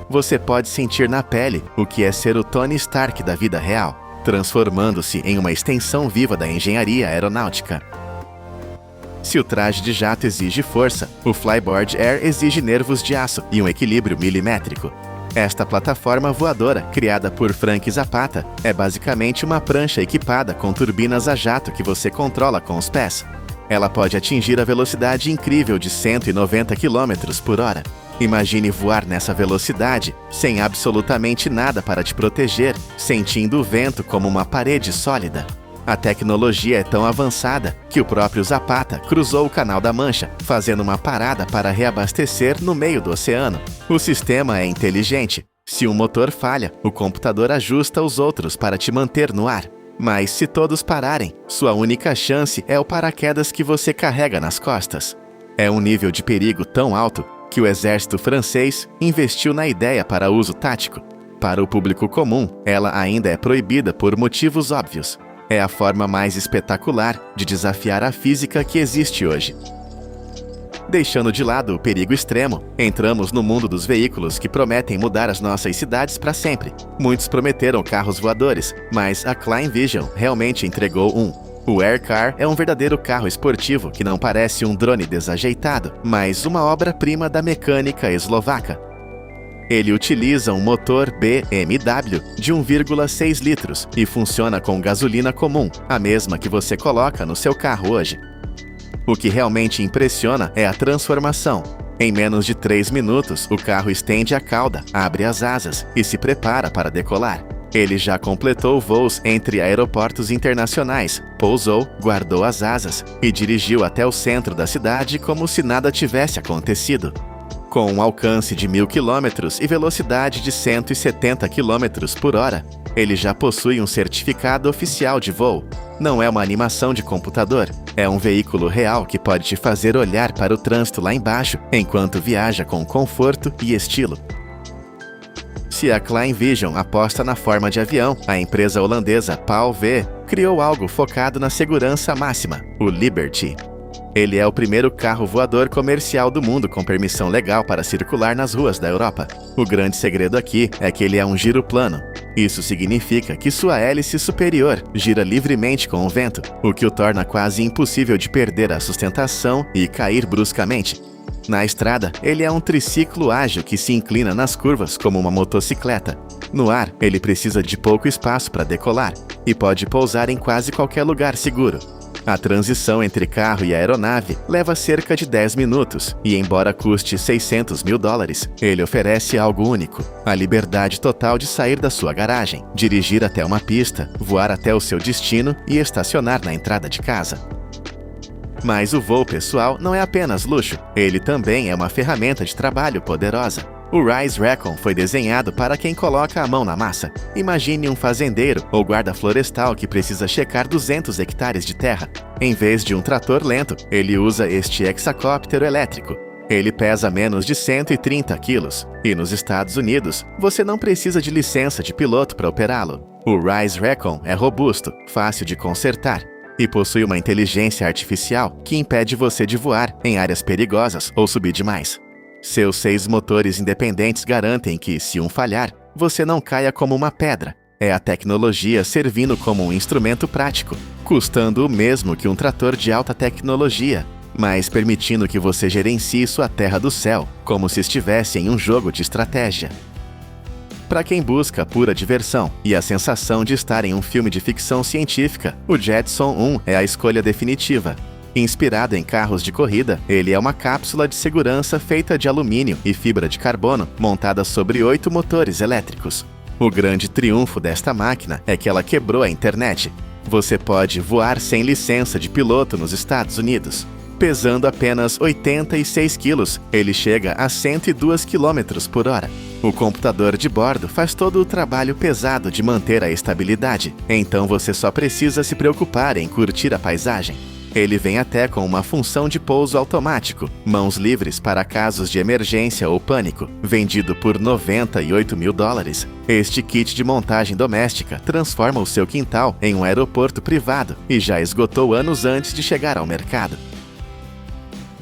você pode sentir na pele o que é ser o Tony Stark da vida real, transformando-se em uma extensão viva da engenharia aeronáutica. Se o traje de jato exige força, o Flyboard Air exige nervos de aço e um equilíbrio milimétrico. Esta plataforma voadora, criada por Frank Zapata, é basicamente uma prancha equipada com turbinas a jato que você controla com os pés. Ela pode atingir a velocidade incrível de 190 km por hora. Imagine voar nessa velocidade, sem absolutamente nada para te proteger, sentindo o vento como uma parede sólida. A tecnologia é tão avançada que o próprio Zapata cruzou o Canal da Mancha, fazendo uma parada para reabastecer no meio do oceano. O sistema é inteligente. Se um motor falha, o computador ajusta os outros para te manter no ar. Mas se todos pararem, sua única chance é o paraquedas que você carrega nas costas. É um nível de perigo tão alto que o exército francês investiu na ideia para uso tático. Para o público comum, ela ainda é proibida por motivos óbvios. É a forma mais espetacular de desafiar a física que existe hoje. Deixando de lado o perigo extremo, entramos no mundo dos veículos que prometem mudar as nossas cidades para sempre. Muitos prometeram carros voadores, mas a Klein Vision realmente entregou um. O Aircar é um verdadeiro carro esportivo que não parece um drone desajeitado, mas uma obra-prima da mecânica eslovaca. Ele utiliza um motor BMW de 1,6 litros e funciona com gasolina comum, a mesma que você coloca no seu carro hoje. O que realmente impressiona é a transformação. Em menos de 3 minutos, o carro estende a cauda, abre as asas e se prepara para decolar. Ele já completou voos entre aeroportos internacionais, pousou, guardou as asas e dirigiu até o centro da cidade como se nada tivesse acontecido. Com um alcance de 1000 km e velocidade de 170 km por hora, ele já possui um certificado oficial de voo. Não é uma animação de computador, é um veículo real que pode te fazer olhar para o trânsito lá embaixo enquanto viaja com conforto e estilo. Se a Klein Vision aposta na forma de avião, a empresa holandesa PAL-V criou algo focado na segurança máxima, o Liberty. Ele é o primeiro carro voador comercial do mundo com permissão legal para circular nas ruas da Europa. O grande segredo aqui é que ele é um giro plano. Isso significa que sua hélice superior gira livremente com o vento, o que o torna quase impossível de perder a sustentação e cair bruscamente. Na estrada, ele é um triciclo ágil que se inclina nas curvas como uma motocicleta. No ar, ele precisa de pouco espaço para decolar e pode pousar em quase qualquer lugar seguro. A transição entre carro e aeronave leva cerca de 10 minutos e, embora custe $600 mil, ele oferece algo único: a liberdade total de sair da sua garagem, dirigir até uma pista, voar até o seu destino e estacionar na entrada de casa. Mas o voo pessoal não é apenas luxo, ele também é uma ferramenta de trabalho poderosa. O Rise Recon foi desenhado para quem coloca a mão na massa. Imagine um fazendeiro ou guarda florestal que precisa checar 200 hectares de terra. Em vez de um trator lento, ele usa este hexacóptero elétrico. Ele pesa menos de 130 quilos. E nos Estados Unidos, você não precisa de licença de piloto para operá-lo. O Rise Recon é robusto, fácil de consertar e possui uma inteligência artificial que impede você de voar em áreas perigosas ou subir demais. Seus 6 motores independentes garantem que, se um falhar, você não caia como uma pedra. É a tecnologia servindo como um instrumento prático, custando o mesmo que um trator de alta tecnologia, mas permitindo que você gerencie sua terra do céu, como se estivesse em um jogo de estratégia. Para quem busca pura diversão e a sensação de estar em um filme de ficção científica, o Jetson 1 é a escolha definitiva. Inspirado em carros de corrida, ele é uma cápsula de segurança feita de alumínio e fibra de carbono, montada sobre 8 motores elétricos. O grande triunfo desta máquina é que ela quebrou a internet. Você pode voar sem licença de piloto nos Estados Unidos. Pesando apenas 86 quilos, ele chega a 102 km por hora. O computador de bordo faz todo o trabalho pesado de manter a estabilidade, então você só precisa se preocupar em curtir a paisagem. Ele vem até com uma função de pouso automático, mãos livres para casos de emergência ou pânico, vendido por $98 mil. Este kit de montagem doméstica transforma o seu quintal em um aeroporto privado e já esgotou anos antes de chegar ao mercado.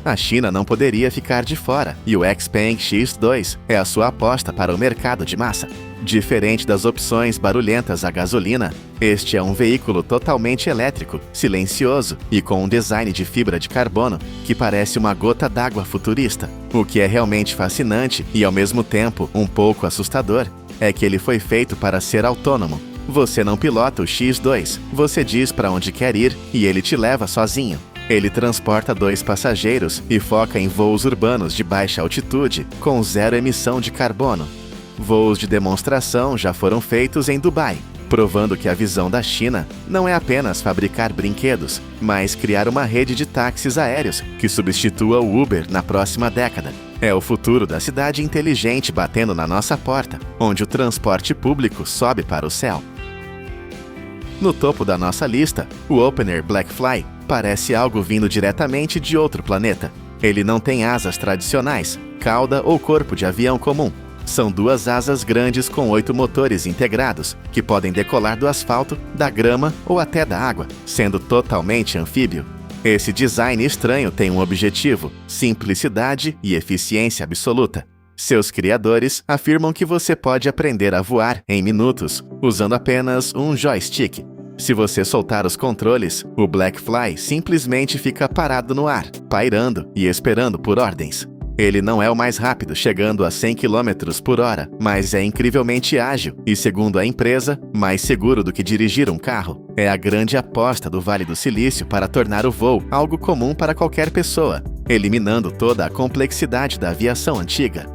A China não poderia ficar de fora, e o Xpeng X2 é a sua aposta para o mercado de massa. Diferente das opções barulhentas a gasolina, este é um veículo totalmente elétrico, silencioso e com um design de fibra de carbono que parece uma gota d'água futurista. O que é realmente fascinante e, ao mesmo tempo, um pouco assustador, é que ele foi feito para ser autônomo. Você não pilota o X2, você diz para onde quer ir e ele te leva sozinho. Ele transporta 2 passageiros e foca em voos urbanos de baixa altitude, com 0 emissão de carbono. Voos de demonstração já foram feitos em Dubai, provando que a visão da China não é apenas fabricar brinquedos, mas criar uma rede de táxis aéreos que substitua o Uber na próxima década. É o futuro da cidade inteligente batendo na nossa porta, onde o transporte público sobe para o céu. No topo da nossa lista, o Opener Blackfly parece algo vindo diretamente de outro planeta. Ele não tem asas tradicionais, cauda ou corpo de avião comum. São 2 asas grandes com 8 motores integrados, que podem decolar do asfalto, da grama ou até da água, sendo totalmente anfíbio. Esse design estranho tem um objetivo: simplicidade e eficiência absoluta. Seus criadores afirmam que você pode aprender a voar em minutos usando apenas um joystick. Se você soltar os controles, o Blackfly simplesmente fica parado no ar, pairando e esperando por ordens. Ele não é o mais rápido, chegando a 100 km por hora, mas é incrivelmente ágil e, segundo a empresa, mais seguro do que dirigir um carro. É a grande aposta do Vale do Silício para tornar o voo algo comum para qualquer pessoa, eliminando toda a complexidade da aviação antiga.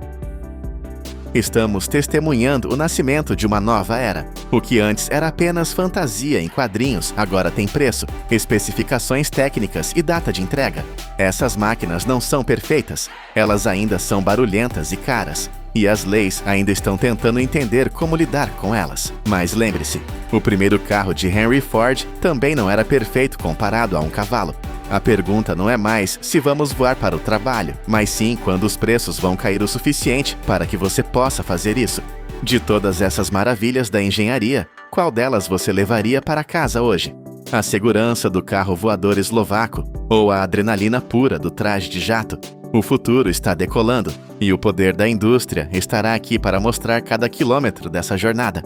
Estamos testemunhando o nascimento de uma nova era. O que antes era apenas fantasia em quadrinhos, agora tem preço, especificações técnicas e data de entrega. Essas máquinas não são perfeitas, elas ainda são barulhentas e caras. E as leis ainda estão tentando entender como lidar com elas. Mas lembre-se, o primeiro carro de Henry Ford também não era perfeito comparado a um cavalo. A pergunta não é mais se vamos voar para o trabalho, mas sim quando os preços vão cair o suficiente para que você possa fazer isso. De todas essas maravilhas da engenharia, qual delas você levaria para casa hoje? A segurança do carro voador eslovaco ou a adrenalina pura do traje de jato? O futuro está decolando e o poder da indústria estará aqui para mostrar cada quilômetro dessa jornada.